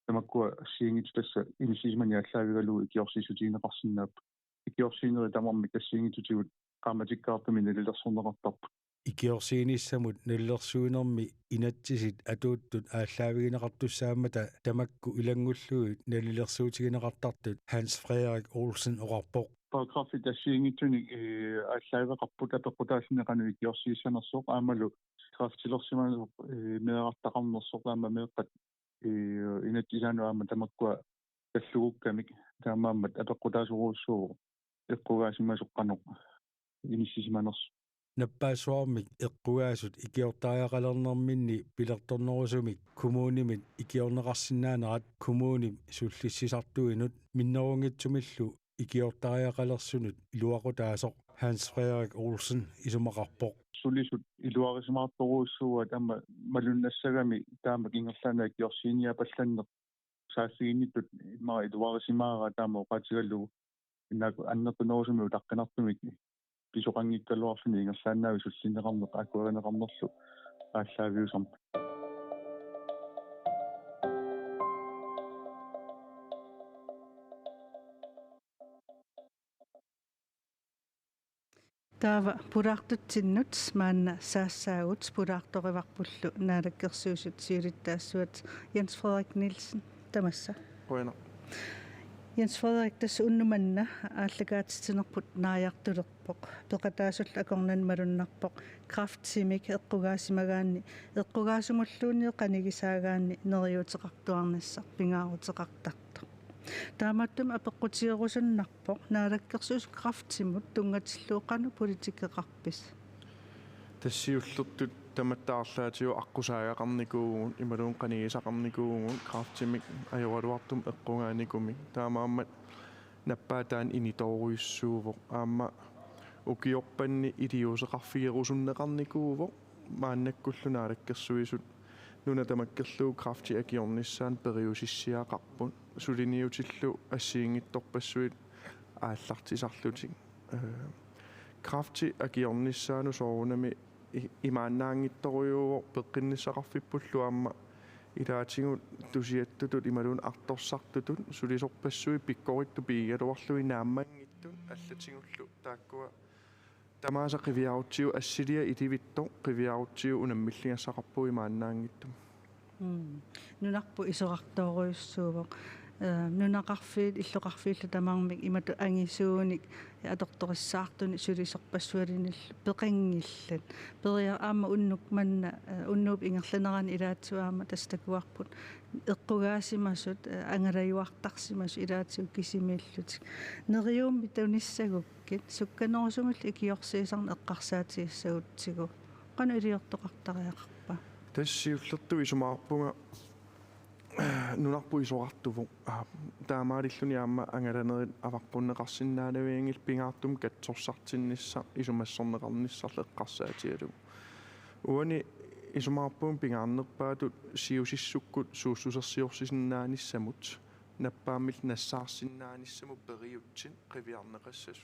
тамаккуа сиингит тасса инисисимани аллаавигалуу икиорсиисутигинеқарсинааппут икиорсиинери тамарми тассиингитутигут qaamatikkаарпами налилерсорнеқартарпут икиорсиинissамут наллерсуинерми инатсисит атууттут ааллаавигинеқартуссаамата тамакку илангуллуит налилерсуутигинеқартартут Hans Frederik Olsen оқарпоқ параграфи тассиингитсуни ааллаавеқарпут апеққутаасинеқану икиорсииссанерсоқ аамалу крафтилерсиманерп меэқартақарнерсоқ аама меэққат инатсисаану аама тамаккуа таллугуккамик таамааммат апеққутаасуруussuu эққугаасимасоққанеқ иниссисиманерс наппаасуармик эққуаасут икиортариақалернэрминни пилерторнерусумик коммуунимит икиорнеқарсинаанерат коммууним суллиссисартуинут миннерунгитсумиллу икиортариақалерсунут илуақутаасоқ Hans Frederik Olsen исумақарпоқ сулисут илуарисимаарторуussуа таама малуннассагами таама кингерлаана киорсииниа палланнеқ саассигинниттут имаа илуарисимаара таама оқатигаллу иннаку аннертунерусуми утаққинартумик писоқангиккалуарфини ингерлаанаави суллинеқарнеқ акуеринеқарнерлу ааллаавиусарма Taava puraartutsinut maanna saassaagut puraartorivarpullu naalakkersuusut siulittaassuat Jens Frederik Nielsen tamassa. Qoina. Jens Frederik tas unnumanna aallakaatitinerput naajartulerpoq peqataasull akornan malunnarpoq kraftimik eqqugaasimagaanni eqqugaasimulluunni qanigisaagaanni neriuteqartuarnassar pingaaruteqartartu. Taamattum apeqqutigerusunnarpoq naalakkersuus kraftimut tungatilluuqanu politikeqarpis. Tassiullertut tamattaarlaatigu аққусаагақарникуугун ималуун қанигисақарникуугун крaftimik ajorluartum эққунгааникуми таамааммат наппаатаан иниторуйуссуувоқ аама укиорпанни илиусеқарфигерусуннеқарникуувоқ мааннаккуллунаалаккерсуисут нуна тамаккерлуу крafti акиорниссаан периусиссиақарпут сулиниутиллу ассиингитторпассуит ааллартисарлутик крafti акиорниссаану соорунами имааннаангитторуйуувоқ пеққиннissaqarfipпуллу аама илаатигут тусиаттутут ималуун арторсартутут сулисорпассуи пиккоритту пиигалуарлуи нааммангиттун аллатигуллу тааккуа тамааса қивиарутсиу ассилия иливиттоқ қивиарутсиу унаммиллигассақарпу имааннаангиттум нунарпу исоқартооруйуссуувоқ нунақарфиит иллоқарфиилла тамаармик имату ангисууник аторториссаартуни сулисерпассуалинилл пеқангиллат периа аама уннук манна уннууп ингерланерани илаатсуаама тастакуарпут эққугаасимасут ангалаюартарсимасу илаатсиу кисимииллутик нериуумми тауниссагуккит сукканерусумул икиорсиисарна эққарсаатииссагутсигу қану илиортоқартариақарпа тассиуллерту исумаарпунга нунарпу исоқартувоқ таамаалиллуни аама ангаланерит аваққуннеқарсинаанавиангил пингаартум катсорсартиннисса исумассорнеқарниссарлу эққарсаатигалу уани исумаарпуун пингаарнерпаатут сиусиссуккут сууссусерсиорсисиннааниссамут наппаамил нассаарсиннааниссаму периутсин қивиарнеқассас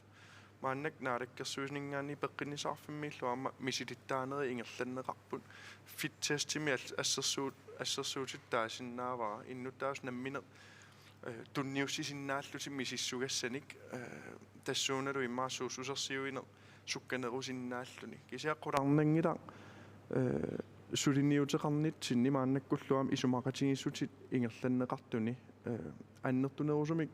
мааннак наалаккерсуиснингаани пеққиннисаарфиммииллу аама мисилиттаанери ингерланнеқарпут фиттестими ассерсуутит таасиннаавара иннутаас наммине тунниуссисиннааллути мисиссугассаник тассууналу иммаассуусусерсиуине сукканерусиннааллуни кисиаққуларнангила сулиниутеқарнит синни мааннаккуллуам исумақатигиссутит ингерланнеқартуни аннертунерусумик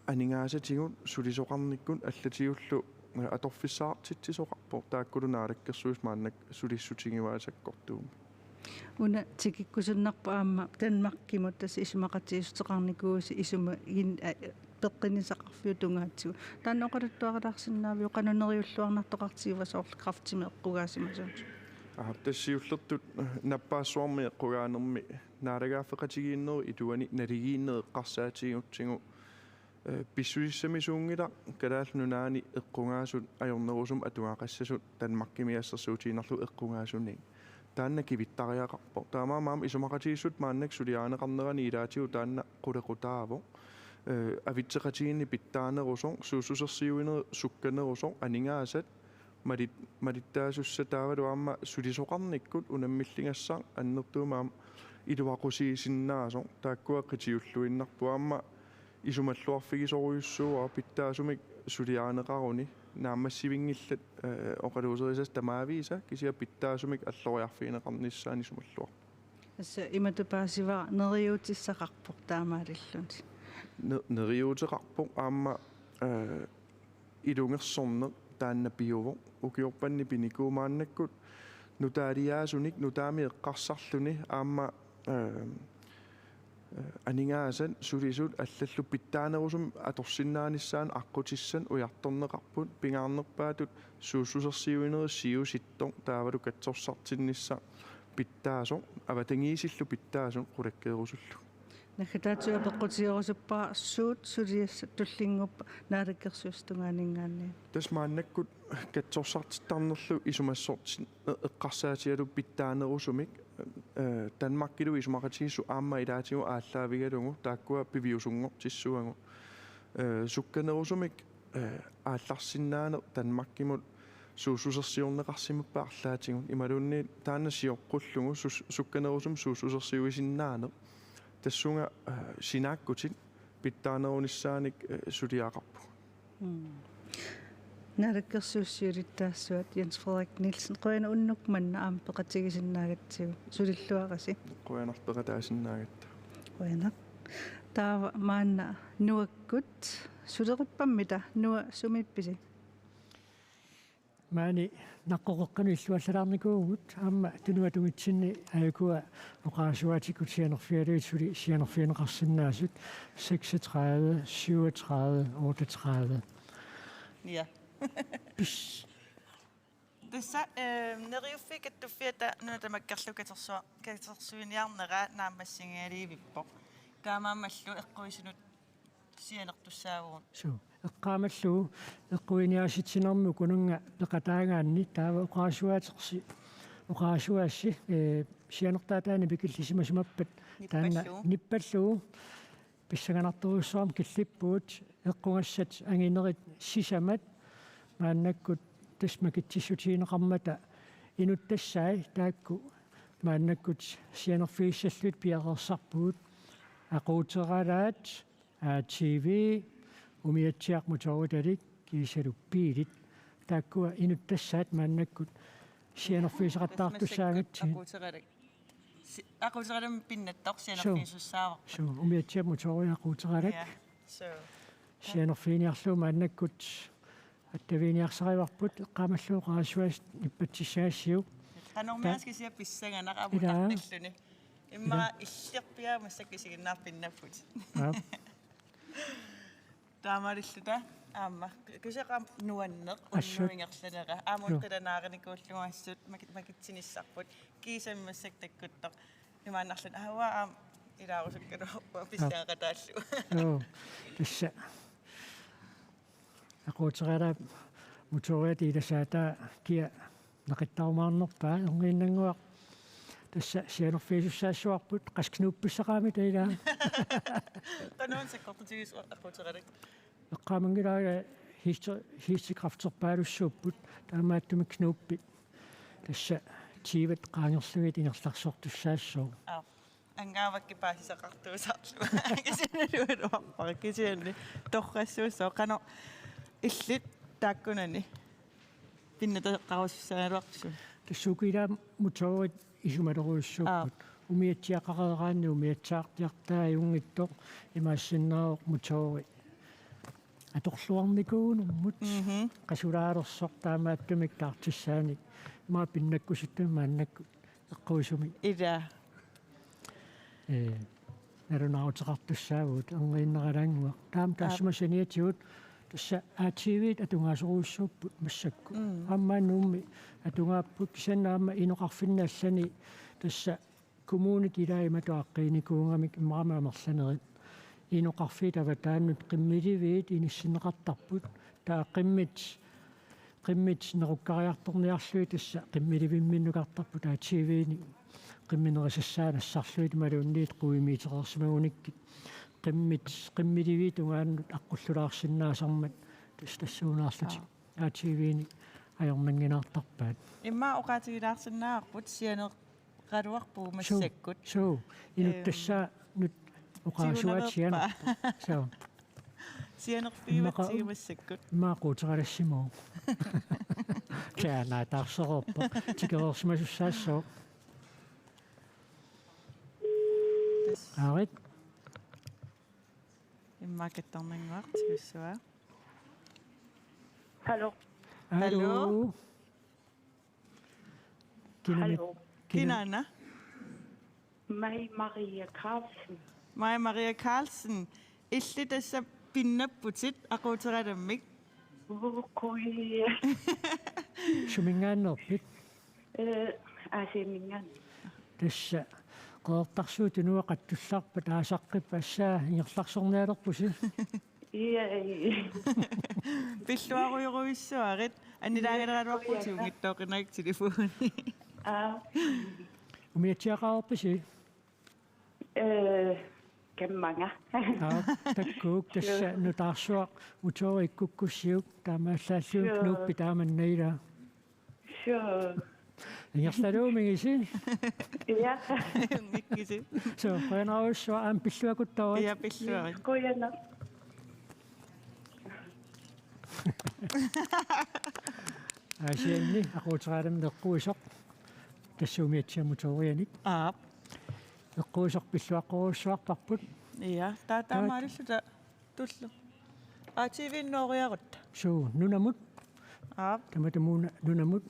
анингаасатигут сулисоқарниккун аллатигуллу аторфиссаартитсисоқарпо тааккулунаалаккерсуис мааннак сулиссутигиваасаккортуум уна тикиккусуннарпа аама танмаркимут тас исумақатигиссутеқарникууси исума ин пеққинисақарфиу тунгаатсигу таанноқалуттуаралаарсиннаавиу қанунериуллуарнартоқартигивасоорлу крafтими эққугаасимасуут тассиуллертут наппаассуарми эққугаанерми наалагаафеқатигииннери итуани налигииннери эққарсаатигутсигу писсуиссамисуунгила калаалнунаани эққунгаасут ajornerusum атуаақассасут танмаркимиассерсуутиинарлу эққунгаасуни таанна кивиттариақарпо таамаамаам исумақатигиссут мааннак сулиаанеқарнерани илаатигу таанна қулеқутааво авитсеқатигинни питтаанерусо суусусерсиуинери сукканерусо анингаасат малиттаасусса таавалу аама сулисоқарниккут унаммиллигассаа аннертуумаам илуақусиисиннаасо тааккуаққитиуллуиннарпу аама исумаллуарфигисоруйуссууа питтаасумик сулиаанеқаруни наамассивингиллат оқалуусерисас тамаавииса кисиа питтаасумик аллориарфигинеқарниссаани сумаллуар асса иматупаасива нериутиссақарпоқ таамаалиллунти нериутеқарпоқ аама илунгерсорне таанна пиуво укиорпанни пиникуумааннаккут нутаалиаасуник нутаами эққарсарлуни аама анингаасан сулисут аллаллу питтаанерусум аторсиннаанissaan аққутиссан уярторнеқарпут пингаарнерпаатут суусусерсиуинериссиу ситтор таавалу катсорсартиннисса питтаасо аватангиисиллу питтаасун қулаккеерусуллу нахитаатиа пеққутиорусуппаа суут сулиасса туллингуппа наалаккерсуустунгаанингаани тасмааннаккут катсорсартиттарнерлу исумассорти эққарсаатиалу питтаанерусумик Danmarkkilu isumaqatigissu aamma ilaatigu aalлаавигалугу тааккуа пивиусунгор тиссуагу сукканерусумик аалларсиннаане Danmarkкимут суусусерсиорнеқарсимаппа арлаатигун ималуунни тааннасиоққуллугу сукканерусум суусусерсиуисиннаане тассунга синааккутит питтаанерунissaаник сулиақарпу наалаккерсууссиулиттаассуат Jens Frederik Nielsen qoyana unnukmanna aam peqatigisinnaagattigu sulilluaqasi qoyanarpeqataasinnaaгаtta qoyana taava maanna nuakkut suleqippammita nua sumippisi maani naqqoqeqqanu illuallalaarnikuugut aamma tunuatungitsinni aakua oqaasuatikut sianerfialuitsuli sianerfianeqarsinnaasut 36 37 38 ja Tässä neriuffik attufiata nuatamakkarlukatersuiniarnera naammassingaaliivippo taamaammallu eqquisunut sianertussaavun eqqaamallu eqquiniaasitsinermu kununga peqataangaanni taava oqaasuatersi oqaasuaassi sianertaataani pikillisimasummappat taanna nippalluu pissaganarturuussuarm killippuut eqqungassat anginerit sisamat maannakkut tasmakitsissutiineqarmata inuttassai taakku maannakkut sianerfiissallut piaqersarpuut aquuteralaat TV umiatsiaqmutorutalik kiisaluppiilit taakkua inuttassaat maannakkut sianerfiiseqattaartussaangatsi aquuteralum pinnattor sianerfiisussaava umiatsiaqmutoru aquuteralak sianerfiiniarluu maannakkut attaviniarsarivarput eqqaamallu qaasuas ippatsissaassiu qanormiaski siappissanganaqamutartilluni imma illirpiaamassakkisiginnaarpinnaffut taamarilluta aamma kiseqam nuanneq unnuingerlanera aamunqilanaarinikuulluassut makitsinissarput kiisammassak takkuttoq imaannarlun ahua aam ilaarusukkalu pissaaqataallu tassa aquuterala mutoriat ilasaata kia naqittaumaarnerpaa ongiinnanguaq tassa sianerfiisussaassuarput qasknuuppissaqaami tailaa qanuun sakkortutigis aquuteralak eqqaamangilaaga hiissikrafterpaalussuupput taamaattumik knuuppi tassa tiivat qaangerlugit inerlarsortussaassuu angaavakki paasisaqartuusarlu kisinuluuruarpara kisianni torrassuussoo qano illit taakkunani pinnataqqarussaluarsu tassukilaa mutorit isumateruussuupput umiatsiaqaqeeraanni umiatsaartiartaajungittoq imaassinnaaroq mutori atorluarnikuunermut qasulaalersoq taamaattumik taartissaanik maa pinnakkusuttum maannakku eqquusumi ila narunaaruteqartussaagut angiinneralaanguaq taam taassumasianiatigut tassa ATVt atungaasoruussuupput massakku ammaannuummi atungaapput kisannaamma inoqarfinnaallani tassa kommunit ilaimatuaqqiinikuungamik immaramaamerlanerit inoqarfiit avataannut qimmiliviit inissinneqartarput taa qimmit nerukkariartorniarlui tassa qimmilivimminnukartarput ATVni qimminerisassaanassarluit maluunniit quimiiteqersimagunikki qimmiliviitungaannut aqqullularsinnaasarmat tassuunaarlutik ATVni ajornanginaartarpaat imma oqaatigilaarsinnaarput sianeqaluarpuu massakkut inuttassaa nut oqaasuat sianerpa sianerfiivatsigimassakkut maaquuteralassimoo kaanaataarserorpa tikereersimasussaassoo Arit. Imma kettarnanguartigussua. Hallo. Hallo. Hallo. Kinana? Mig Maria Carlsen. Maria Carlsen. Illi tässä pinnapputit aquuteralammik. Kui Sumingaannerpit. Asimingan. Tässä qoortarsuut nuaqattussarpat aasaqqippa assaa ingerlarsornaalerpusi. Pilluaruiruissuarit annilaagalaruarputiungittoqinaik telefoni. Umiatiaqaorpisi. Kemmanga. Takkuuk tässä nutaarsuaq utoriikkukkussiuk taamaallaassuuk nuuppi taamannaila. Sure. Ingerlaluumingisi. Ja. Mikkisi. So, qanaruissua aam pilluakuttaruit. Ja pilluarit. Kujana. Asianni aquuteraalam neqquisoq tassuumiatsiamutorianik. Eqquisoq pilluaqqorussuarparput. Ja, taamaalussuta tullu. TV-nooriarutta. So, nunamut. Tamatamuna nunamut.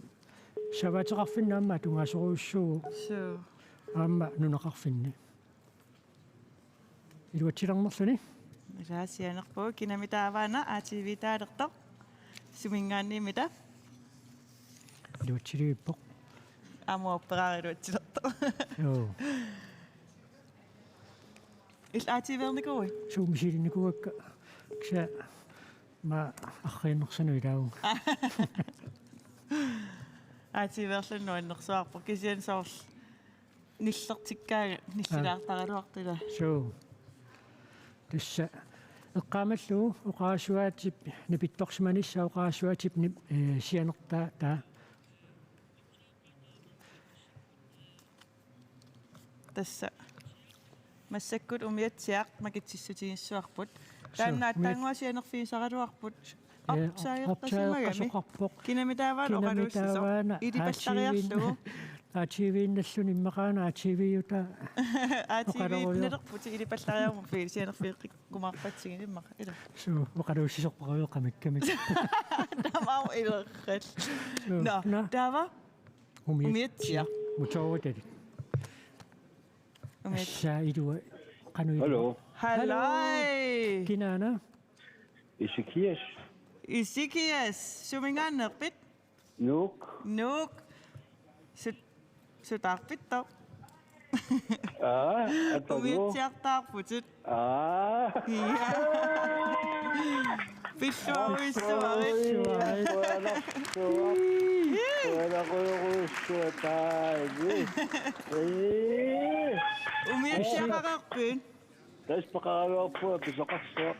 Savateqarfinnaamma tungasoruussuu. So. Aamma nunaqarfinni. Iluatsilarnerluni. Ilaasianerpu kinamitaavaana ATV-taalertoq. Sumingaanniimita. Iluatsiliippoq. Amuopperaariluatsilertoq. Joo. ATV-ernikui. Suumisilinikuakka. Ksa ma arriinnersanu ilaagu. ATV-erlunnuannersuarpu kisian soorl nillertikkaaga nissilaartaraluartila. So. Tässä eqqaamallu uqaasuatip nipittorsimanissa uqaasuatip sianertaa taa. Tässä massakkut umiatsiaq makitsissutigissuarput. Taannaattanguasianerfiisaraluarput. Opsaajertasimagami. Kinamitaavaan oqaluussisoo. Ilipallariarlugu. ATV-nalluni immaqaana ATV-uta. ATV-nerputi ilipallariarmu fiisianerfiiqikkumaarpatsigin immaqa ila. So, uqaluussisorpaqaruuqamikkamik. Tamau ilerrall. No, taava. Umiatsiaq. Mutorutali. Assa ilua qanu. Hallo. Halloi. Kinana. Isikias. Sumingaannerpit. Nuuk. Sutarpitto. Umiatsiartaarputit. Pilluaruissuarit. Umiatsiaqaqarpin. Taspaqaraluarpua pisoqarsuaq.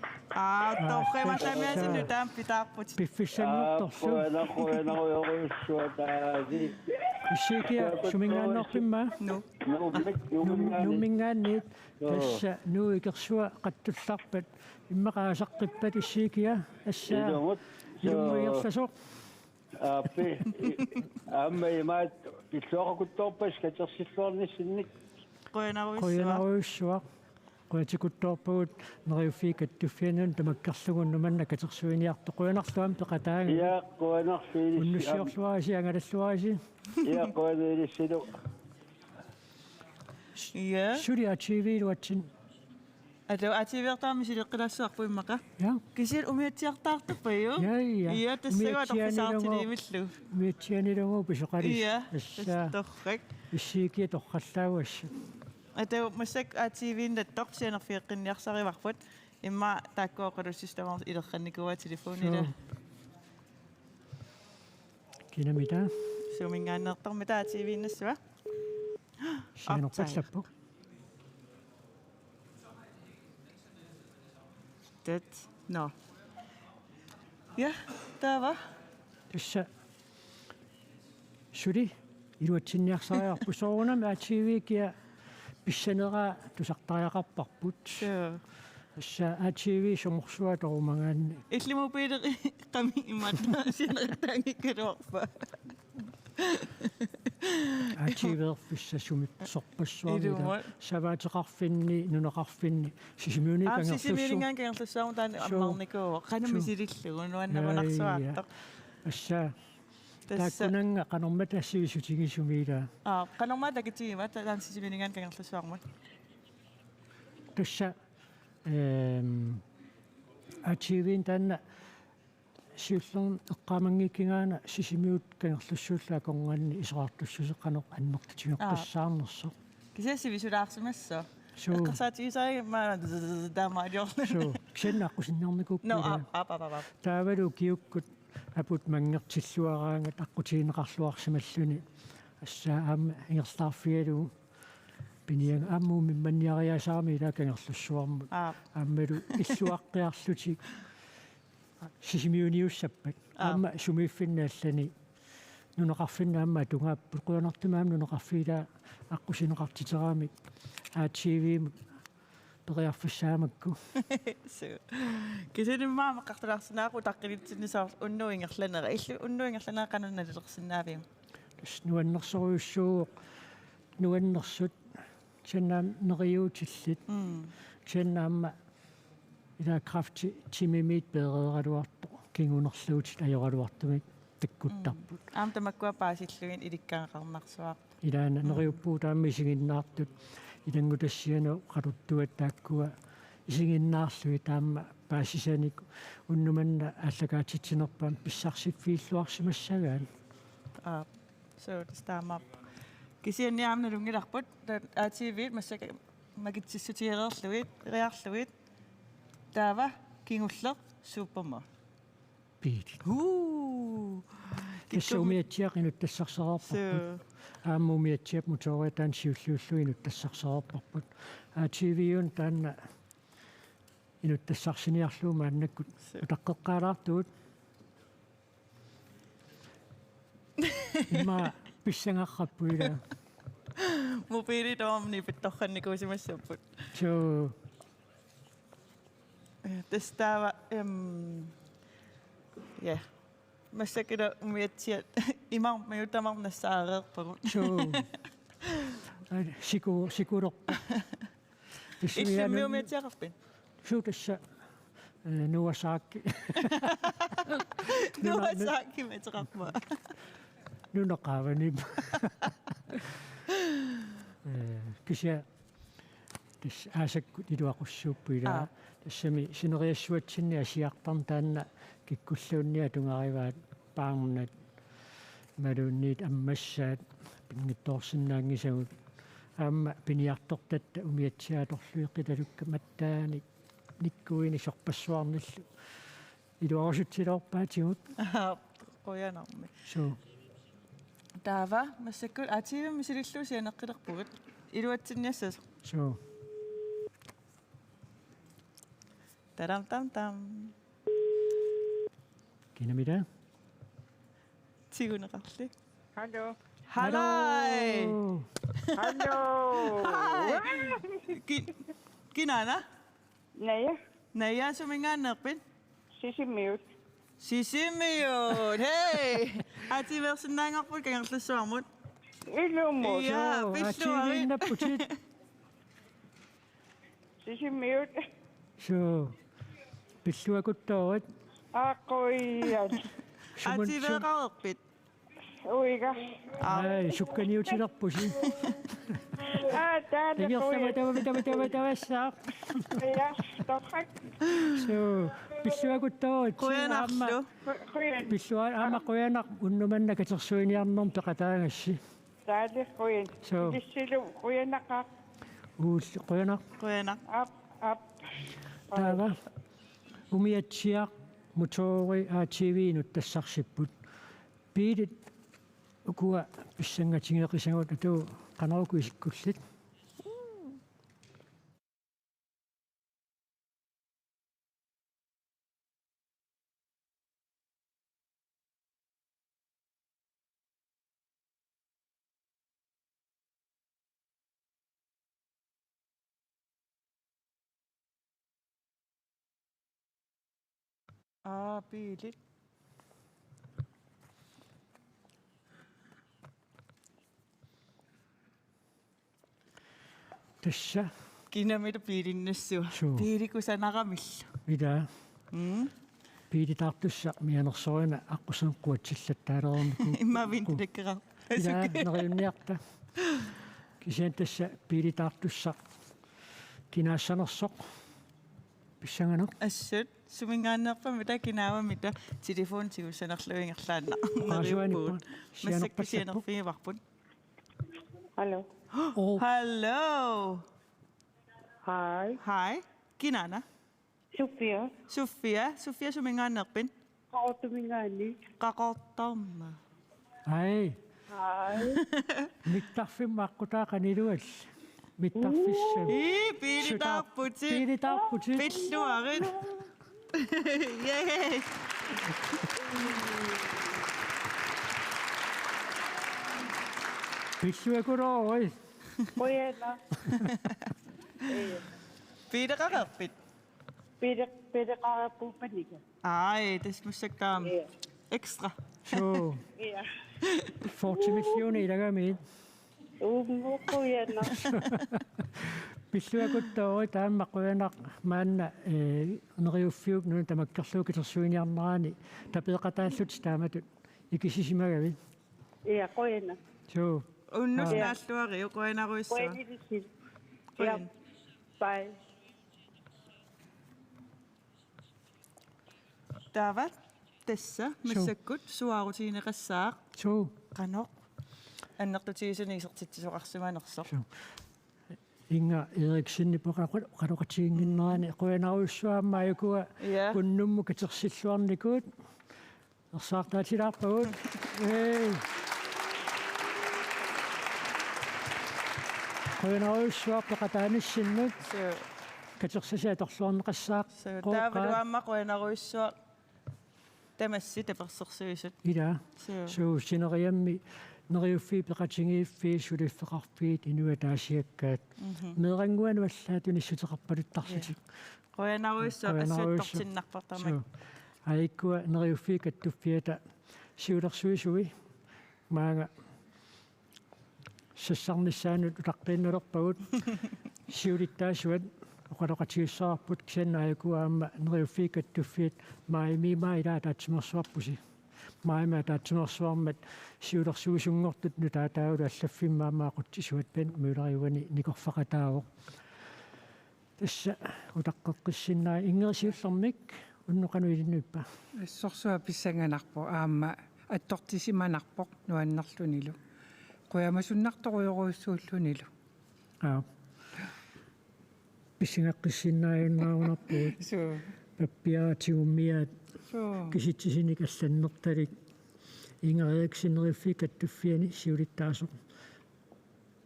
Torqimallamiasinnu taam pitaarput. Piffisannertorlu. Qoyanaruissuataasi. Issikia sumingaannerpimma. Numingaanniit tassa nuikersua qattullarpat immaqaasaqqippat issikia assaa ilumuigerlasoq. Appi amma imaat pilluaquttorpas katersilluarnissinnik. Qoyanaruissuaq. Qoyatikuttorpugut neriuffiikat tuffianun tamakkarlugunnumanna katersuiniartu qoyanarluam peqataanga. Ja qoyanarfiilis. Unnussiorluarisi angalalluarisi. Ja qoyanilissilu. Ja. Suli ATV-luatsin. Ado ATV-ertaamisileqqilassuarpu immaqa. Ja. Kisil umiatsiartaartuppayu. Ja. Ja tassagaat orfisaartiliimillu. Umiatsianilungu pisoqalis. Ja. Torrak. Issiikia torqallaaguassa. Ado massak ATV-nattoq sianerfiiqqinniarsarivarput imma taakkooqalussistamar ilerqannikuwa telefonila. Kinamita. Sumingaannertarmita ATV-nassua. Sianerpallappu. No. Ja, taava. Tässä suli iluatsinniarsariarpusoorunam ATV-kia pissanera tusartariaqarparput. Assa ATV somorsuat orumangaanni. Illimu piider qami imatta sianertaangikkaluarpa. ATV-erfissa sumipsorpassuarnila savaateqarfinni nuneqarfinni sisimiunikangerlussu. Sisimiuningaankangerlussuarmu taani ammarnikuuwa qanumisirillugu nuannamanarsuaartoq. Assa taakkunanga qanormata assivisutigisumiila. Qanormaa takitigimat taan sisimiuningaankangerlussuarmut. tässä ativin tänne syllon eqqaamangikkingaana sisimiut kangerlussuullaa konganni iseraartussuseqqanoq annortatiunertassaarnerso Kisessivisudaarsimassa. So. Eqqasaatigisai maana daamaadiorlu. so ksennaaqqusinnernikuk No up. taavalu kiukkut aput mangertilluaraangat aqqutiineqarluarsimalluni assaa aamma ingerstaarfialu piniang ammu mimmanniariasaami ila kangerlussuarmut aammalu illuaqqiarlutik sisimiuniussappat aamma sumiiffinnaallani nuneqarfinna aamma tungaapput quyanartumaam nuneqarfiila аққусинеқартитераамик аативиимут периарфассаамакку So. Kisenimaama qartulaarsinaaku taqqilitsinnisaar unnuingерланера илlu unnuingерланера qanunnalersinnaavim. Nuannersoriussuu nuannersut sannaam neriuutillit sannaamma ila krafti timimit bereeraluarto kingunerluutit ajoraluartumik takkuttarput Aamtamakkua paasillugin ilikkaaqarnarsuaq. ilaana neriuppuu taammi isinginnaartut ilangutassianu qaluttuat taakkua isinginnaarlui taamma paasisanik unnumanna allakaatitsinerpaam pissarsifiilluarsimassagaan So staamap. Kisianniaamna lungilarput aativiit massaka magitsissutigeerluit riarluit taava kingulleq superma. piit kissaumiatsiaqinut tassarserarparput aammumiatsiap mutoriataan siulluulluinut tassarserarparput aativiun taanna inut tassarсиниарлуuma аннаккут утаққеққаалаартуут имма писсангарраппуила Mobiili doomni pittorrannikuusimassaput. so Testaava ja. Massakida umiatsiat imam mayutamarnassaareerpagut. so sikurorpa Issimmiumiatsiaqarpin. so tassa nuasaakki Nuasaakki meteqarma. nuneqaavanim kisia tas aasakkut iluaqussuuppuila тассами синериассуатсинни асиартарн таанна киккуллуунниа тунгаариваат паамнат малуунниит аммассаат пингитторсиннаангисагут аама пиниартортатта умиатсиаторлуиққиталукка маттааник никкуини сорпассуарниллу илуарусутсилоорпаатигут Qoyanarmi. so Taava massakkut aatiivim misililluusianeqqilerpugit iluatsinniassas. so Tam. kinamida Tiguneqarli. Hallo. Hallai. Hallo. Kinana? Naja, sumingaanneerpin. Sisimiut. Hey! Aativersinnaangarput kangerlussuarmut. Illumut. Ja, pilluari. Sisimiut. so pilluakuttorit Aqquiat. Aativeeqarerpit. Uiga. ai sukkaniutilerpusi Tavassaa. Ja, torrak. so pilluakuttorit Quyanarlu. pillua aama quyanaq unnumanna katersuiniarnerm peqataangassi Taali quyan. So. Tissilu quyanaqqa. quyanaq Up. taava umiatsiaq motori aativiinut tassarsipput piilit ukua pissangatingeqisagut atuu qanaruku isikkullit Piilit. tassa Kinamita piilinnassua. Piilikusanaqamillu. ida piilitaartussa mianersorina aqusanquatsillataalерniku Imma vintikera. ida neriunniarta kisian tassa piilitaartussa кинаассанерсоq писсанганеқ ассут сумингааннерпамита кинаавамита телефон тигуссанерлуингерлаанна аасуаниппут массаккисианерфигиварпут Hallo. Hallo. Hej. Kinana? Sofia sumingaannerpin? Qaortumingaanni. Qaqortarma. Hej. Mittarfimmaqqutaaqaniluall. Mittarfissam. Piilitarputit. Piilitarputit. Pilluarit. Yay. Pissuakulooi. Qoyana. Piileqaqerpit. Piileqarappuupanika. Ai, tasmussaktaam. Extra. So. Ja. 40 millioner ilagamiit. Qoyana. Pissuakuttoori taammaquyanaq maanna neriuffiuk nunu tamakkerluukitersuiniarneraani tapeeqataallut taamatut ikisisimagavit. Ja, qoyana. So. Unnusnaalluari uqoinaruissua. Qoyanilissil. Ja. Bye. Tavat tassa massakkut suarutiineqassaaq. So. Qanoq. Annertutiisuniisertitsuqarsumanersoq. Inga Eriksen qaloqatiinginnerani qoinaruissuaammaayukua unnummu katersilluarnikut ersaartaatilaarpagut. Qoinaruissuarpeqataanissinnak katersasiatorluarneqassaaq. Taavaluamma qoinaruissua tamassi tapersersuisut. Ila. So sineriammi neriuffi peqatingiiffii suliffeqarfiit inuataasiakkaat meeranguanuallaatuni suteqarpaluttarsutik qoinaruissua qassuuttortinnarpartamak aikkua neriuffi kattuffiata siulersuisui maanga sassarnissaanut utaqqiinnalerpagut siulittaasuat oqaloqatiussararput kisannaayakua neriuffi kattuffiat maimimaa ilaa taatsimersuarpusi maaima taatsumersuarmat siulersuusungortut nutaataulu allaffimmaammaaquttisuat pen muuleriuani nikorfaqataawoq tassa utaqqeqqissinnaa ingerisiullermik unnoqanuilinnuippa assorsua pissanganarpo aamma attortisimanarpoq nuannerlunilu quyamassunnartoruyoruissuullunilu pissingaqqissinnaajunnaarunarpuut pappiaatiummiaat kisitsisinik allannertalik Inger Eriksen neriuffi kattuffiani siulittaasoq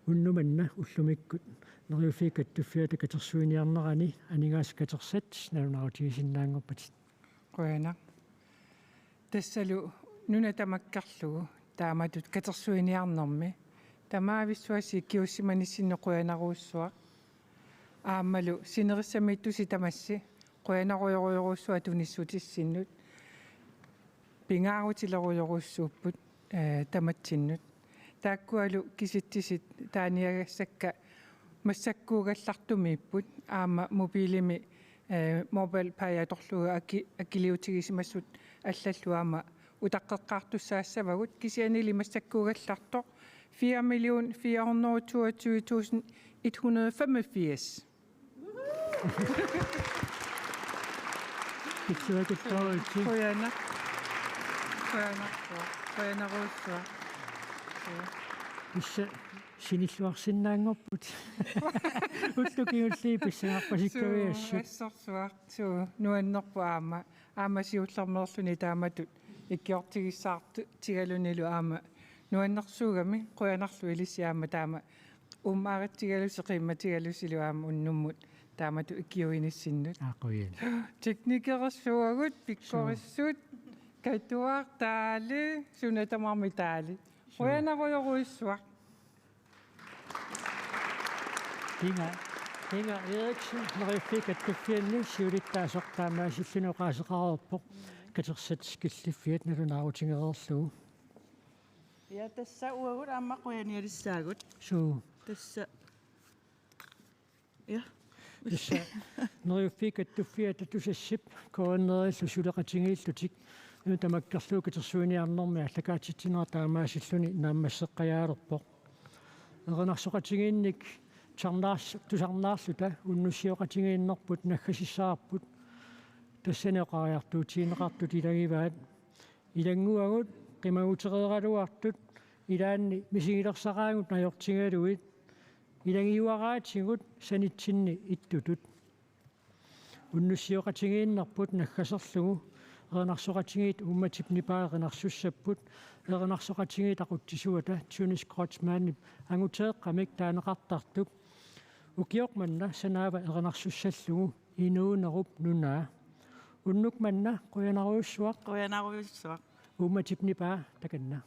unnumanna ullumikkut neriuffi kattuffiata katersuiniarnerani aningaas katersat nalunarutigisinnaangorpatit qoyana tassalu nunatamakkarlugu taamatut katersuiniarnermi tamaavissuasi kiussimanissinno qoyanaruussua aammalu sinerissamiittusi tamassi qoyanaruyoruyoruussua tunissuutissinnut pingaarutileriyoruussuupput tamatsinnut taakkualu kisittisit taaniagassakka massakkuugallartumiipput aama mobiilimi mobile paayatorluga akiliutigissimassut аллаллуама утаққеққартуссаассавагут кисианили массаккугалларто 4,422,185. Qoyana. Issa sinilluarsinnaangorput. Uttukiulli pissangarpasikkaviassu. Assorsuaq suu nuannerpu aama siullermerluni taamatut ikkiortigissaartu tigalunilu aama nuannersuugami qoyanarlu ilisiaama taama ummaarittigalusi qimmatigalusilu aama unnummut taamatu ikkiuinissinnut qoyen teknikersuagut pikkorissut katuartaali sunatamarmitaali qoyanaruyoruissuaq Inger Eriksen neriuffikattufianni siulittaasortaamaasillinoqaaseqarerpoq katersatskilliffiat nalunaarutingereerlugu Ja tässä uagut amma qoyanialissaagut so tässä ja Tassa neriuffikattufiata tusassip koonnerillu suleqatingiillutik nutamakkerluu katersuiniarnermi allakaatitsinera taamaasilluni naammasseqqajaalerpoq erinarsoqatingiinnik тусарнаарлута уннуссиоқатингииннэрпут наггасиссаарпут тассанеқариартуутиинеқартут илагиваат илангуагут қимагутереералуартут илаанни мисигилерсараангут наёртингалуит илангиуараатсигут санитсинни иттутут уннуссиоқатингииннэрпут наггасерлугу эрнарсоқатингиит умматипнипаеринарсуссаппут эрнарсоқатингиит ақуттисуата Tunis Krotsmanni ангутеэққамик таанеқартартук укиоқманна санаава эрнарсуссаллугу инуунеруп нунаа уннукманна қуянаруйуссуақ Quyanaruyussuaq. умматипнипаа таканна